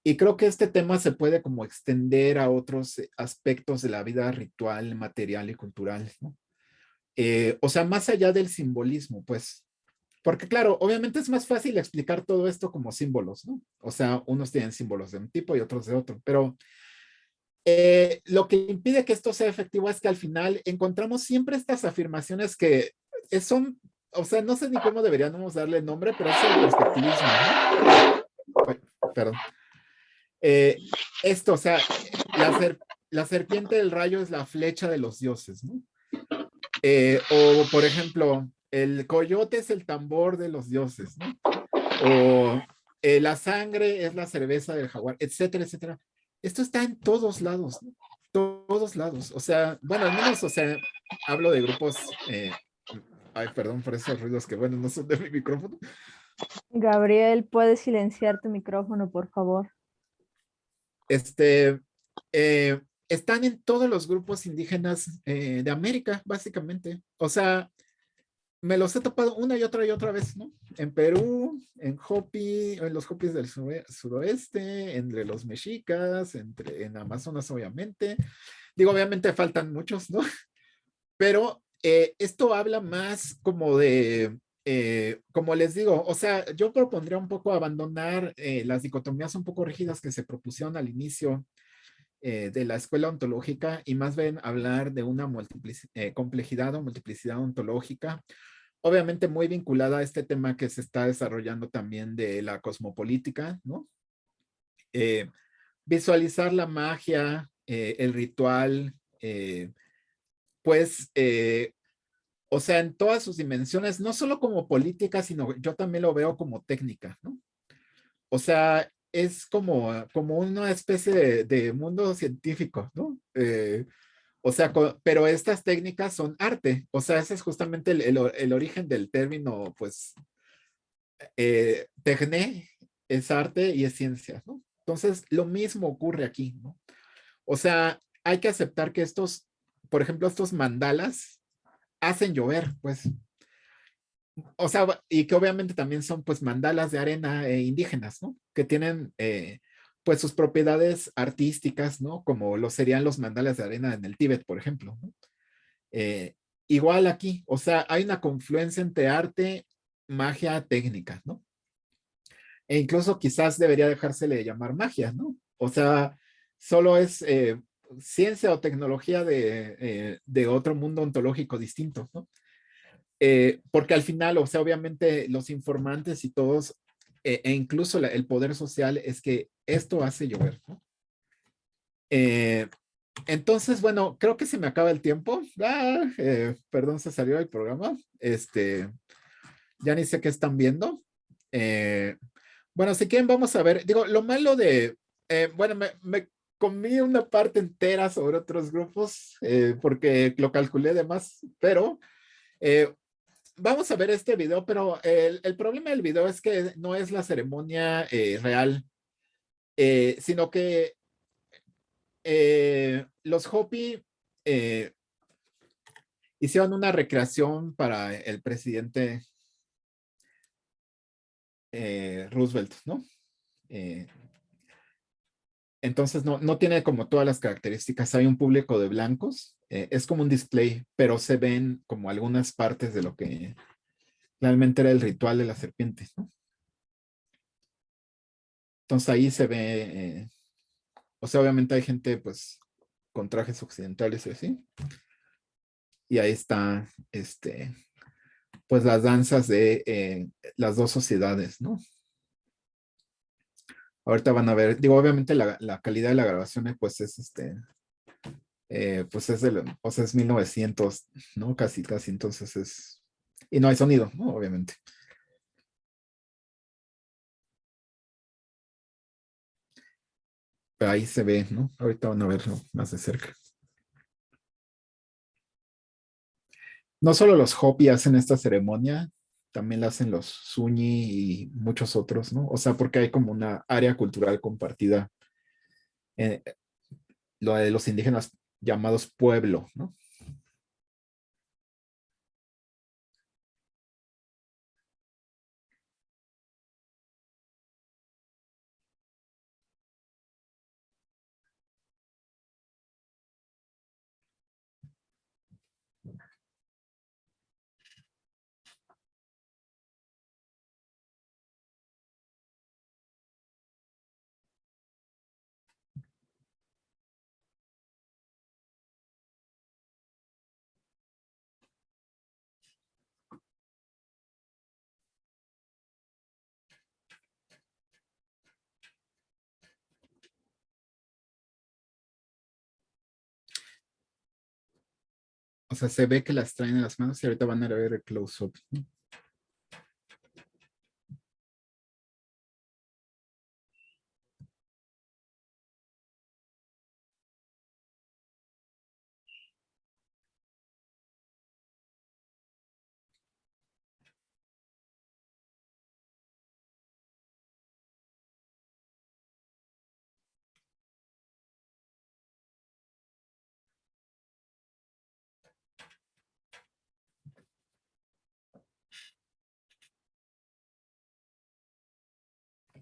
Y creo que este tema se puede como extender a otros aspectos de la vida ritual, material y cultural, ¿no? O sea, más allá del simbolismo, pues, porque claro, obviamente es más fácil explicar todo esto como símbolos, ¿no? O sea, unos tienen símbolos de un tipo y otros de otro, pero lo que impide que esto sea efectivo es que al final encontramos siempre estas afirmaciones que son, o sea, no sé ni cómo deberíamos darle nombre, pero es el perspectivismo, ¿no? Ay, perdón. Esto, o sea, la serpiente del rayo es la flecha de los dioses, ¿no? O, por ejemplo, el coyote es el tambor de los dioses, ¿no? O la sangre es la cerveza del jaguar, etcétera, etcétera. Esto está en todos lados, ¿no? Todos lados. O sea, bueno, al menos, o sea, hablo de grupos. Ay, perdón por esos ruidos que, bueno, no son de mi micrófono. Gabriel, ¿puedes silenciar tu micrófono, por favor? Este, están en todos los grupos indígenas de América, básicamente. O sea, me los he topado una y otra vez, ¿no? En Perú, en Hopi, en los Hopis del suroeste, entre los mexicas, en Amazonas, obviamente. Digo, obviamente faltan muchos, ¿no? Pero esto habla más como de, como les digo, o sea, yo propondría un poco abandonar las dicotomías un poco rígidas que se propusieron al inicio de la escuela ontológica y más bien hablar de una complejidad o multiplicidad ontológica, obviamente muy vinculada a este tema que se está desarrollando también de la cosmopolítica, ¿no? Eh, Visualizar la magia, el ritual, pues, o sea, en todas sus dimensiones, no solo como política, sino yo también lo veo como técnica, ¿no? O sea, es como una especie de mundo científico, ¿no? O sea, pero estas técnicas son arte, o sea, ese es justamente el origen del término, pues, tecné es arte y es ciencia, ¿no? Entonces, lo mismo ocurre aquí, ¿no? O sea, hay que aceptar que estos, por ejemplo, estos mandalas hacen llover, pues, o sea, y que obviamente también son pues mandalas de arena indígenas, ¿no? Que tienen pues sus propiedades artísticas, ¿no? Como lo serían los mandalas de arena en el Tíbet, por ejemplo, ¿no? Eh, Igual aquí, o sea, hay una confluencia entre arte, magia, técnica, ¿no? E incluso quizás debería dejársele llamar magia, ¿no? O sea, solo es ciencia o tecnología de otro mundo ontológico distinto, ¿no? Porque al final, o sea, obviamente los informantes y todos, e incluso el poder social, es que esto hace llover, ¿no? Eh, entonces, bueno, creo que se me acaba el tiempo. Perdón, se salió el programa. Ya ni sé qué están viendo. Eh, bueno, si quieren, vamos a ver. Digo, lo malo de, bueno, me comí una parte entera sobre otros grupos porque lo calculé de más, pero eh, vamos a ver este video, pero el problema del video es que no es la ceremonia real, sino que los Hopi eh, hicieron una recreación para el presidente Roosevelt, ¿no? Eh, entonces no tiene como todas las características. Hay un público de blancos, es como un display, pero se ven como algunas partes de lo que realmente era el ritual de la serpiente, ¿no? Entonces ahí se ve, o sea, obviamente hay gente pues con trajes occidentales y así. Y ahí está, pues las danzas de las dos sociedades, ¿no? Ahorita van a ver, digo, obviamente la calidad de la grabación, pues es pues es o sea, es 1900, ¿no? Casi, casi, entonces es, y no hay sonido, ¿no? Obviamente. Pero ahí se ve, ¿no? Ahorita van a verlo más de cerca. No solo los Hopi hacen esta ceremonia, también la hacen los Zuni y muchos otros, ¿no? O sea, porque hay como una área cultural compartida, eh, lo de los indígenas llamados pueblo, ¿no? O sea, se ve que las traen en las manos y ahorita van a ver el close-up, ¿no?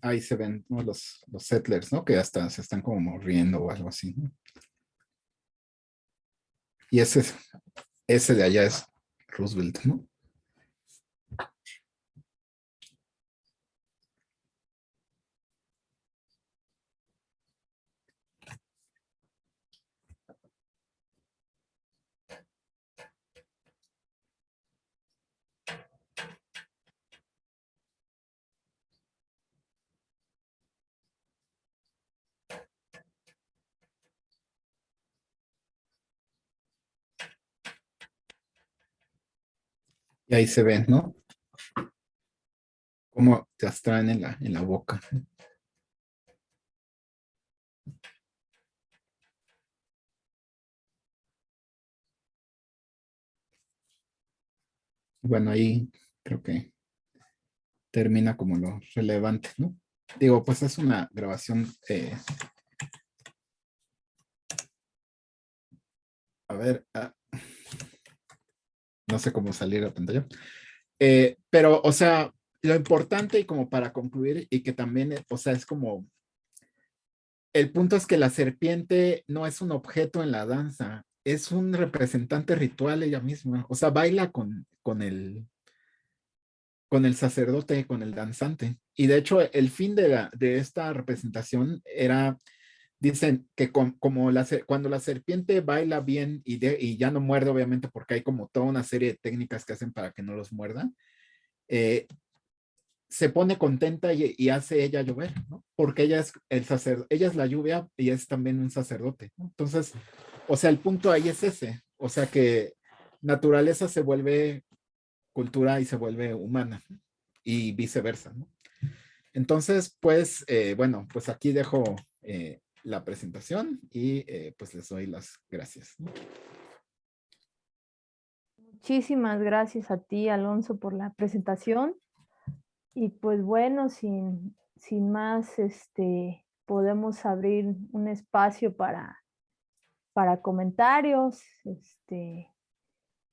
Ahí se ven, ¿no? Los settlers, ¿no? Que hasta se están como riendo o algo así, ¿no? Y ese de allá es Roosevelt, ¿no? Y ahí se ven, ¿no? Cómo te abstraen en la boca. Bueno, ahí creo que termina como lo relevante, ¿no? Digo, pues es una grabación, a ver, no sé cómo salir a pantalla. Pero, o sea, lo importante y como para concluir y que también, o sea, es como, el punto es que la serpiente no es un objeto en la danza, es un representante ritual ella misma, o sea, baila con el sacerdote, con el danzante. Y de hecho, el fin de esta representación era, dicen que cuando la serpiente baila bien y ya no muerde, obviamente, porque hay como toda una serie de técnicas que hacen para que no los muerda, eh, se pone contenta y hace ella llover, ¿no? Porque ella es la lluvia y es también un sacerdote, ¿no? Entonces, o sea, el punto ahí es ese, o sea que naturaleza se vuelve cultura y se vuelve humana y viceversa, ¿no? Entonces, pues, bueno, pues aquí dejo la presentación y pues les doy las gracias, ¿no? Muchísimas gracias a ti, Alonso, por la presentación. Y pues bueno, sin más, podemos abrir un espacio para comentarios.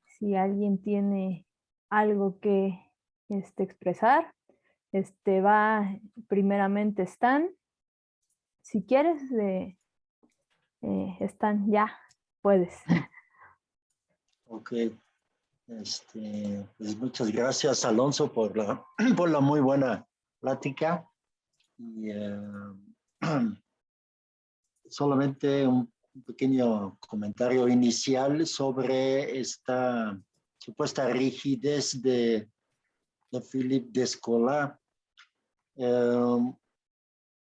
Si alguien tiene algo que expresar, va primeramente Stan. Si quieres, Stan, ya puedes. Ok, pues muchas gracias, Alonso, por por la muy buena plática. Y solamente un pequeño comentario inicial sobre esta supuesta rigidez de Philippe Descola.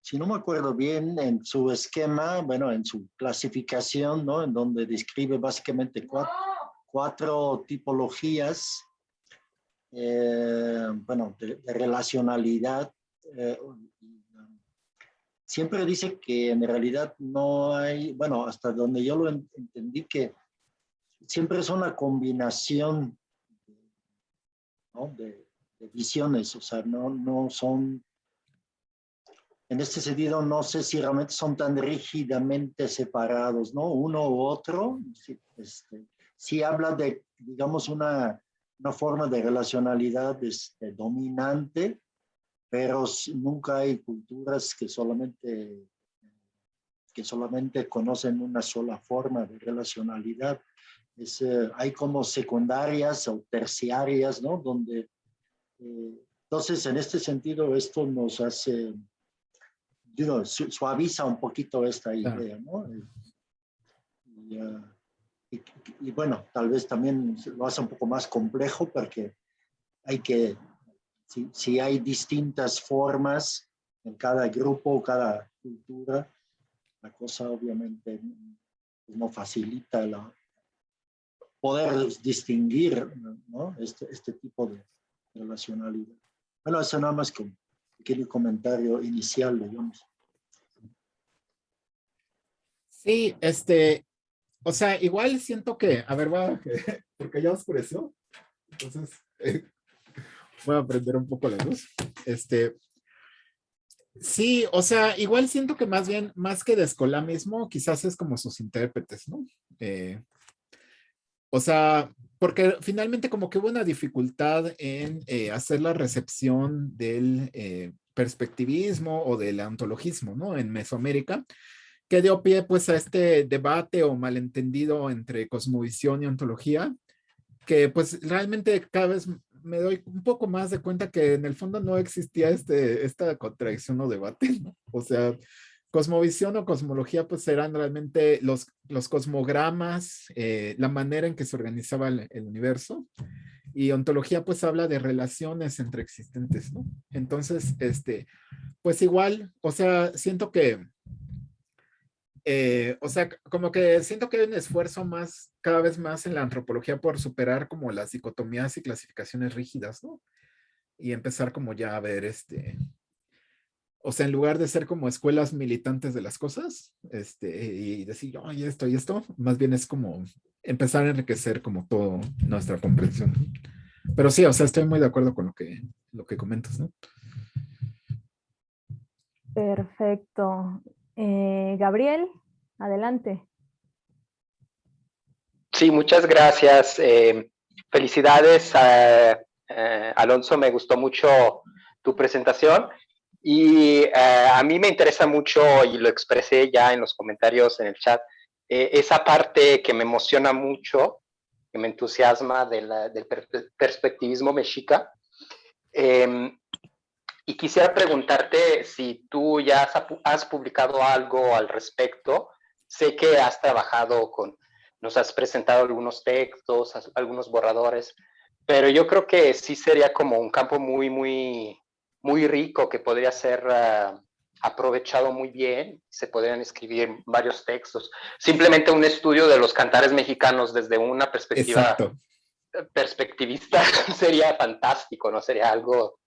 Si no me acuerdo bien, en su esquema, bueno, en su clasificación, ¿no? En donde describe básicamente cuatro tipologías, bueno, de relacionalidad. Eh, Siempre dice que en realidad no hay, bueno, hasta donde yo lo entendí, que siempre es una combinación, ¿no? de visiones, o sea, no son, en este sentido, no sé si realmente son tan rígidamente separados, ¿no? Uno u otro, sí, sí habla de, digamos, una forma de relacionalidad dominante, pero nunca hay culturas que solamente conocen una sola forma de relacionalidad. Hay como secundarias o terciarias, ¿no? Donde, entonces, en este sentido, esto nos hace, suaviza un poquito esta idea, ¿no? Y, y, y bueno, tal vez también lo hace un poco más complejo porque hay que, si hay distintas formas en cada grupo, cada cultura, la cosa obviamente no facilita poder distinguir, ¿no? Este tipo de relacionalidad. Bueno, eso nada más como un pequeño comentario inicial, digamos. Sí, o sea, igual siento que, a ver, porque ya oscureció, entonces voy a prender un poco la luz. Sí, o sea, igual siento que más bien, más que de Escolá mismo, quizás es como sus intérpretes, ¿no? O sea, porque finalmente como que hubo una dificultad en hacer la recepción del perspectivismo o del ontologismo, ¿no? En Mesoamérica, que dio pie pues a este debate o malentendido entre cosmovisión y ontología, que pues realmente cada vez me doy un poco más de cuenta que en el fondo no existía esta contradicción o debate, ¿no? O sea, cosmovisión o cosmología pues eran realmente los cosmogramas, la manera en que se organizaba el universo, y ontología pues habla de relaciones entre existentes, ¿no? Entonces, pues igual, o sea, siento que O sea, como que siento que hay un esfuerzo más, cada vez más en la antropología por superar como las dicotomías y clasificaciones rígidas, ¿no? Y empezar como ya a ver o sea, en lugar de ser como escuelas militantes de las cosas, y decir, oye, esto y esto, más bien es como empezar a enriquecer como todo nuestra comprensión. Pero sí, o sea, estoy muy de acuerdo con lo que comentas, ¿no? Perfecto. Gabriel, adelante. Sí, muchas gracias. Felicidades, Alonso, me gustó mucho tu presentación y a mí me interesa mucho, y lo expresé ya en los comentarios en el chat, esa parte que me emociona mucho, que me entusiasma del perspectivismo mexica. Y quisiera preguntarte si tú ya has publicado algo al respecto. Sé que has trabajado nos has presentado algunos textos, algunos borradores, pero yo creo que sí sería como un campo muy, muy, muy rico que podría ser aprovechado muy bien. Se podrían escribir varios textos. Simplemente un estudio de los cantares mexicanos desde una Exacto. perspectivista sería fantástico, ¿no? Sería algo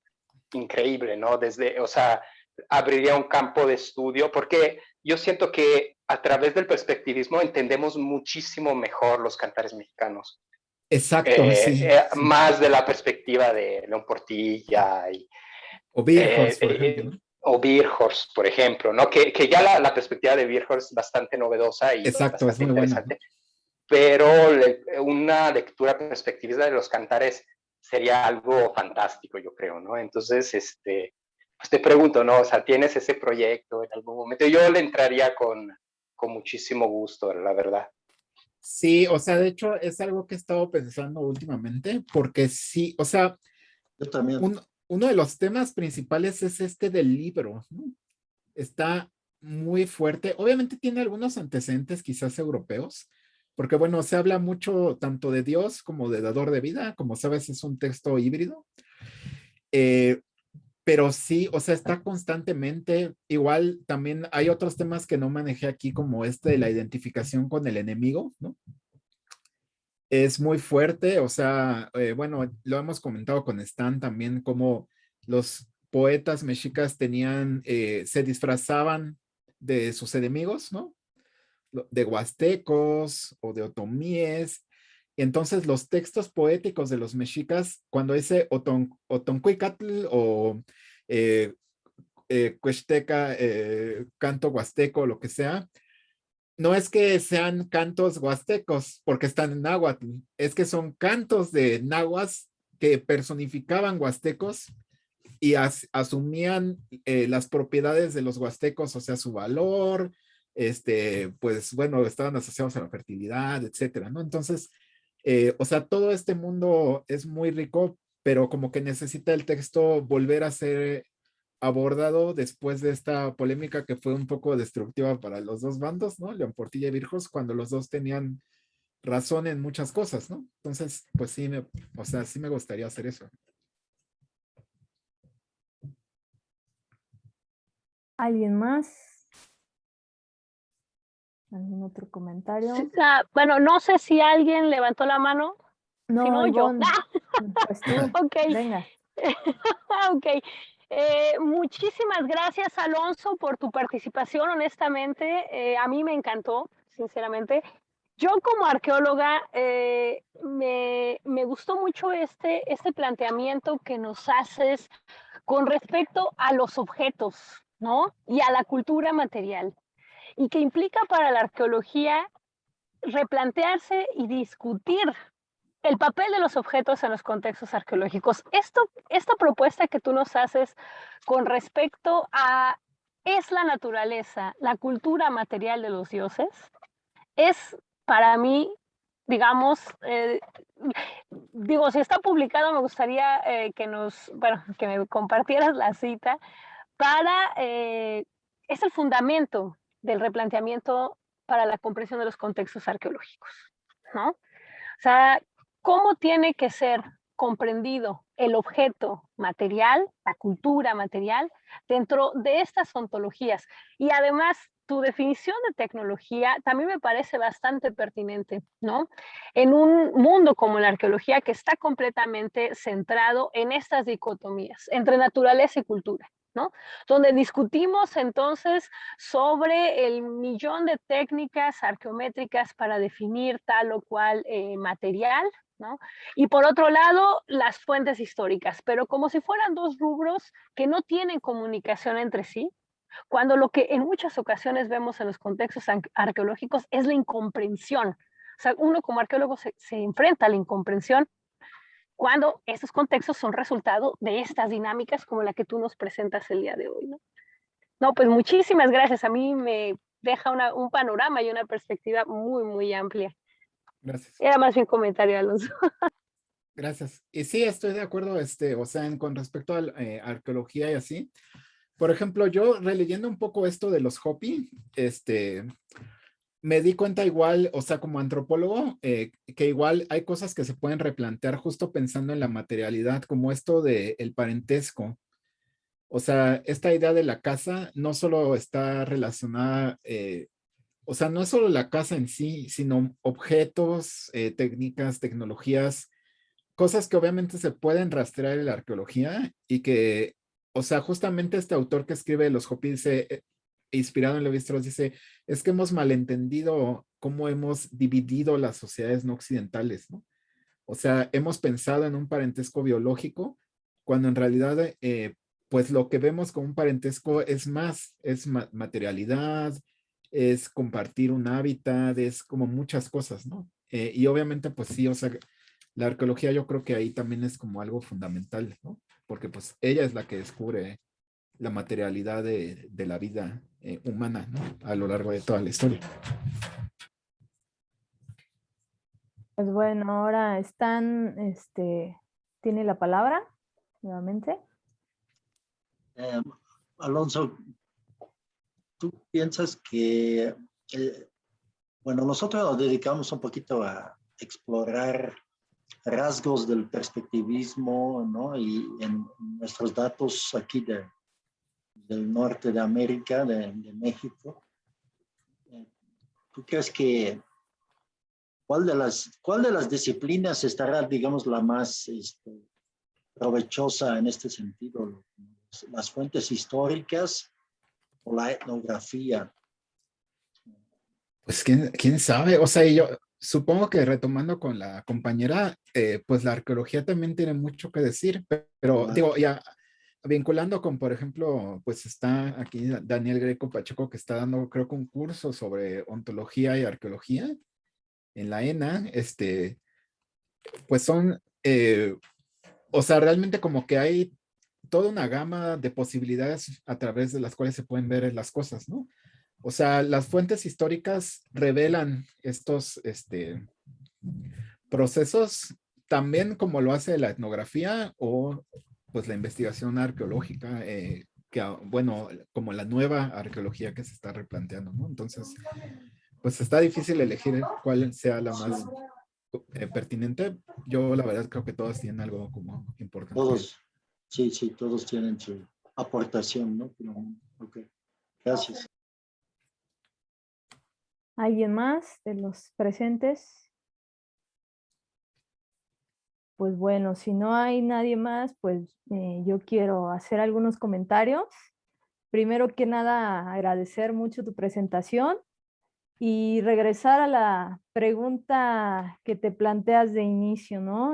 increíble, ¿no? O sea, abriría un campo de estudio, porque yo siento que a través del perspectivismo entendemos muchísimo mejor los cantares mexicanos. Exacto, sí, sí. Más de la perspectiva de León Portilla O Birhorst, por ejemplo, ¿no? o Birhorst, por ejemplo, ¿no? Que ya la perspectiva de Birhorst es bastante novedosa y Exacto, es bastante muy buena, ¿no? interesante, pero una lectura perspectivista de los cantares sería algo fantástico, yo creo, ¿no? Entonces, pues te pregunto, ¿no? O sea, ¿tienes ese proyecto en algún momento? Yo le entraría con muchísimo gusto, la verdad. Sí, o sea, de hecho es algo que he estado pensando últimamente, porque sí, o sea, Yo también. uno de los temas principales es este del libro, ¿no? Está muy fuerte. Obviamente tiene algunos antecedentes quizás europeos, porque bueno, se habla mucho tanto de Dios como de dador de vida, como sabes, es un texto híbrido. Eh, pero sí, o sea, está constantemente, igual también hay otros temas que no manejé aquí, como este de la identificación con el enemigo, ¿no? Es muy fuerte, o sea, bueno, lo hemos comentado con Stan también, como los poetas mexicas se disfrazaban de sus enemigos, ¿no? De huastecos o de otomíes. Y entonces los textos poéticos de los mexicas, cuando dice Otoncuicatl o eh, Cuexteca, canto huasteco, lo que sea, no es que sean cantos huastecos porque están en náhuatl, es que son cantos de náhuatl que personificaban huastecos y asumían las propiedades de los huastecos, o sea, su valor, pues bueno, estaban asociados a la fertilidad, etcétera, ¿no? Entonces, o sea, todo este mundo es muy rico, pero como que necesita el texto volver a ser abordado después de esta polémica que fue un poco destructiva para los dos bandos, ¿no? León Portilla y Virjos, cuando los dos tenían razón en muchas cosas, ¿no? Entonces, pues sí, o sea, sí me gustaría hacer eso. ¿Alguien más? ¿Algún otro comentario? Sí, bueno, no sé si alguien levantó la mano. No, Si no, Ivonne, yo. pues tú, Ok. venga. Ok. Muchísimas gracias, Alonso, por tu participación. Honestamente, a mí me encantó, sinceramente. Yo como arqueóloga me gustó mucho este planteamiento que nos haces con respecto a los objetos, ¿no? Y a la cultura material. Y que implica para la arqueología replantearse y discutir el papel de los objetos en los contextos arqueológicos. Esta propuesta que tú nos haces con respecto a ¿es la naturaleza la cultura material de los dioses? Es para mí, digamos, digo, si está publicado, me gustaría que me compartieras la cita para, es el fundamento del replanteamiento para la comprensión de los contextos arqueológicos, ¿no? O sea, ¿cómo tiene que ser comprendido el objeto material, la cultura material, dentro de estas ontologías? Y además, tu definición de tecnología también me parece bastante pertinente, ¿no? En un mundo como la arqueología que está completamente centrado en estas dicotomías entre naturaleza y cultura, ¿no? Donde discutimos entonces sobre el millón de técnicas arqueométricas para definir tal o cual material, ¿no? Y por otro lado, las fuentes históricas, pero como si fueran dos rubros que no tienen comunicación entre sí, cuando lo que en muchas ocasiones vemos en los contextos arqueológicos es la incomprensión. O sea, uno como arqueólogo se enfrenta a la incomprensión cuando estos contextos son resultado de estas dinámicas como la que tú nos presentas el día de hoy, ¿no? No, pues muchísimas gracias. A mí me deja un panorama y una perspectiva muy, muy amplia. Gracias. Era más bien comentario, Alonso. Gracias. Y sí, estoy de acuerdo, o sea, con respecto a arqueología y así. Por ejemplo, yo releyendo un poco esto de los Hopi, me di cuenta igual, o sea, como antropólogo, que igual hay cosas que se pueden replantear justo pensando en la materialidad, como esto del parentesco. O sea, esta idea de la casa no solo está relacionada, o sea, no es solo la casa en sí, sino objetos, técnicas, tecnologías, cosas que obviamente se pueden rastrear en la arqueología y que, o sea, justamente este autor que escribe Los Hopi dice, inspirado en Levi-Strauss, dice, es que hemos malentendido cómo hemos dividido las sociedades no occidentales, ¿no? O sea, hemos pensado en un parentesco biológico, cuando en realidad, pues lo que vemos como un parentesco es más, es materialidad, es compartir un hábitat, es como muchas cosas, ¿no? Y obviamente, pues sí, o sea, la arqueología yo creo que ahí también es como algo fundamental, ¿no? Porque pues ella es la que descubre la materialidad de la vida humana, ¿no? A lo largo de toda la historia. Pues bueno, ahora tiene la palabra nuevamente. Alonso, ¿tú piensas que, bueno, nosotros nos dedicamos un poquito a explorar rasgos del perspectivismo, ¿no? Y en nuestros datos aquí del norte de América, de México, ¿tú crees que cuál de las disciplinas estará, digamos, la más provechosa en este sentido? ¿Las fuentes históricas o la etnografía? Pues quién sabe, o sea, yo supongo que retomando con la compañera, pues la arqueología también tiene mucho que decir, pero digo, ya vinculando con, por ejemplo, pues está aquí Daniel Greco Pacheco que está dando, creo que un curso sobre ontología y arqueología en la ENA, pues son, o sea, realmente como que hay toda una gama de posibilidades a través de las cuales se pueden ver las cosas, ¿no? O sea, las fuentes históricas revelan estos procesos también como lo hace la etnografía o pues la investigación arqueológica, que bueno, como la nueva arqueología que se está replanteando, ¿no? Entonces, pues está difícil elegir cuál sea la más pertinente. Yo la verdad creo que todas tienen algo como importante. Todos, sí, todos tienen su aportación, ¿no? Ok, gracias. ¿Alguien más de los presentes? Pues bueno, si no hay nadie más, pues yo quiero hacer algunos comentarios. Primero que nada, agradecer mucho tu presentación y regresar a la pregunta que te planteas de inicio, ¿no?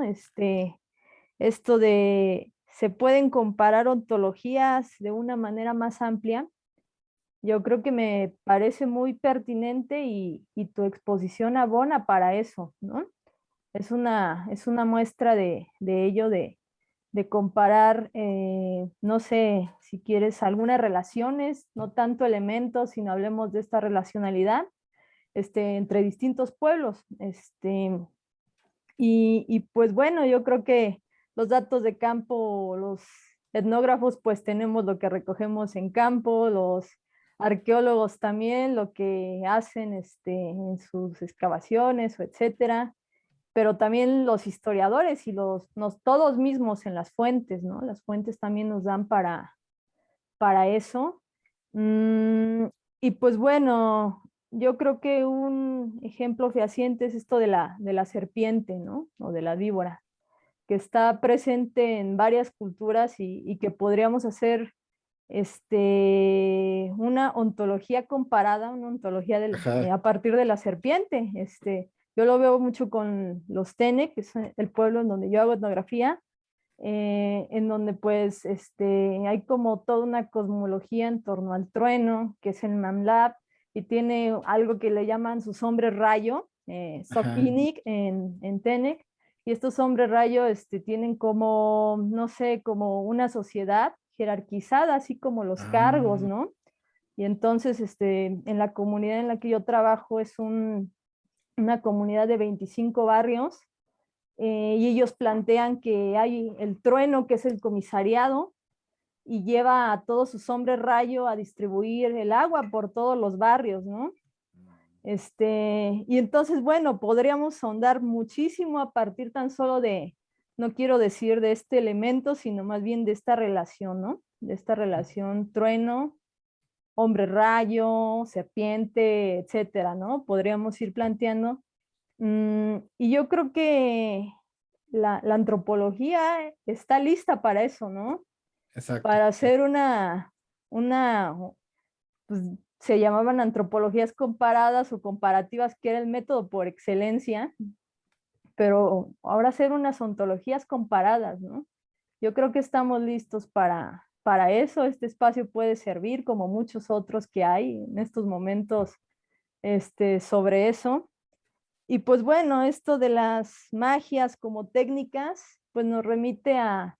Esto de, ¿se pueden comparar ontologías de una manera más amplia? Yo creo que me parece muy pertinente y tu exposición abona para eso, ¿no? Es una muestra de ello, de comparar, no sé, si quieres, algunas relaciones, no tanto elementos, sino hablemos de esta relacionalidad entre distintos pueblos. Y pues bueno, yo creo que los datos de campo, los etnógrafos, pues tenemos lo que recogemos en campo, los arqueólogos también, lo que hacen en sus excavaciones o etcétera, pero también los historiadores y todos mismos en las fuentes, ¿no? Las fuentes también nos dan para eso. Y pues bueno, yo creo que un ejemplo fehaciente es esto de la serpiente, ¿no? O de la víbora, que está presente en varias culturas y que podríamos hacer una ontología comparada, una ontología Ajá. a partir de la serpiente. Yo lo veo mucho con los Tene, que es el pueblo en donde yo hago etnografía, en donde pues hay como toda una cosmología en torno al trueno, que es el Mamlab, y tiene algo que le llaman sus hombres rayo, Ajá. Sokinik en Tenec, y estos hombres rayo tienen como, no sé, como una sociedad jerarquizada, así como los cargos, Ah, ¿no? Y entonces en la comunidad en la que yo trabajo es una comunidad de 25 barrios, y ellos plantean que hay el trueno, que es el comisariado, y lleva a todos sus hombres rayo a distribuir el agua por todos los barrios, ¿no? Y entonces, bueno, podríamos ahondar muchísimo a partir tan solo de, no quiero decir de este elemento, sino más bien de esta relación, ¿no? De esta relación trueno, hombre rayo, serpiente, etcétera, ¿no? Podríamos ir planteando. Y yo creo que la antropología está lista para eso, ¿no? exacto. Para hacer pues, se llamaban antropologías comparadas o comparativas, que era el método por excelencia, pero ahora hacer unas ontologías comparadas, ¿no? Yo creo que estamos listos para eso. Este espacio puede servir como muchos otros que hay en estos momentos sobre eso. Y pues bueno, esto de las magias como técnicas, pues nos remite a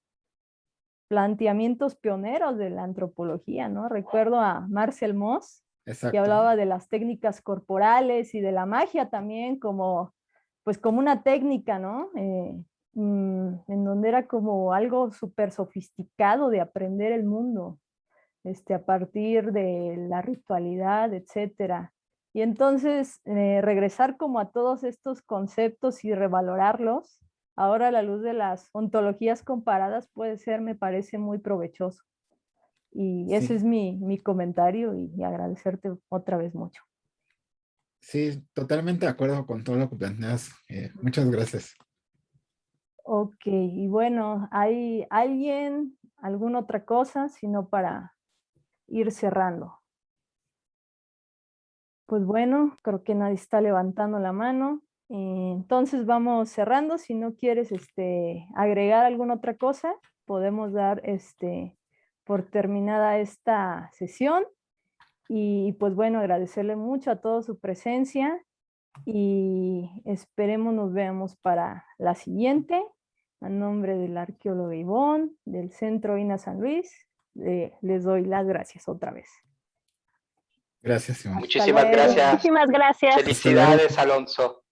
planteamientos pioneros de la antropología, ¿no? Recuerdo a Marcel Mauss, que Exacto. hablaba de las técnicas corporales y de la magia también como, pues como una técnica, ¿no? En donde era como algo súper sofisticado de aprender el mundo, a partir de la ritualidad, etcétera. Y entonces regresar como a todos estos conceptos y revalorarlos, ahora a la luz de las ontologías comparadas puede ser, me parece, muy provechoso. Y ese Sí, es mi comentario y agradecerte otra vez mucho. sí, totalmente de acuerdo con todo lo que planteas. Muchas gracias. Ok, y bueno, ¿hay alguien, alguna otra cosa, sino para ir cerrando? Pues bueno, creo que nadie está levantando la mano. Entonces vamos cerrando. Si no quieres agregar alguna otra cosa, podemos dar por terminada esta sesión. Y pues bueno, agradecerle mucho a todos su presencia y esperemos nos veamos para la siguiente. A nombre del arqueólogo Ivonne, del Centro INA San Luis, les doy las gracias otra vez. Gracias, Iván. Hasta Muchísimas luego. gracias. Muchísimas gracias. Hasta luego. Felicidades, Alonso.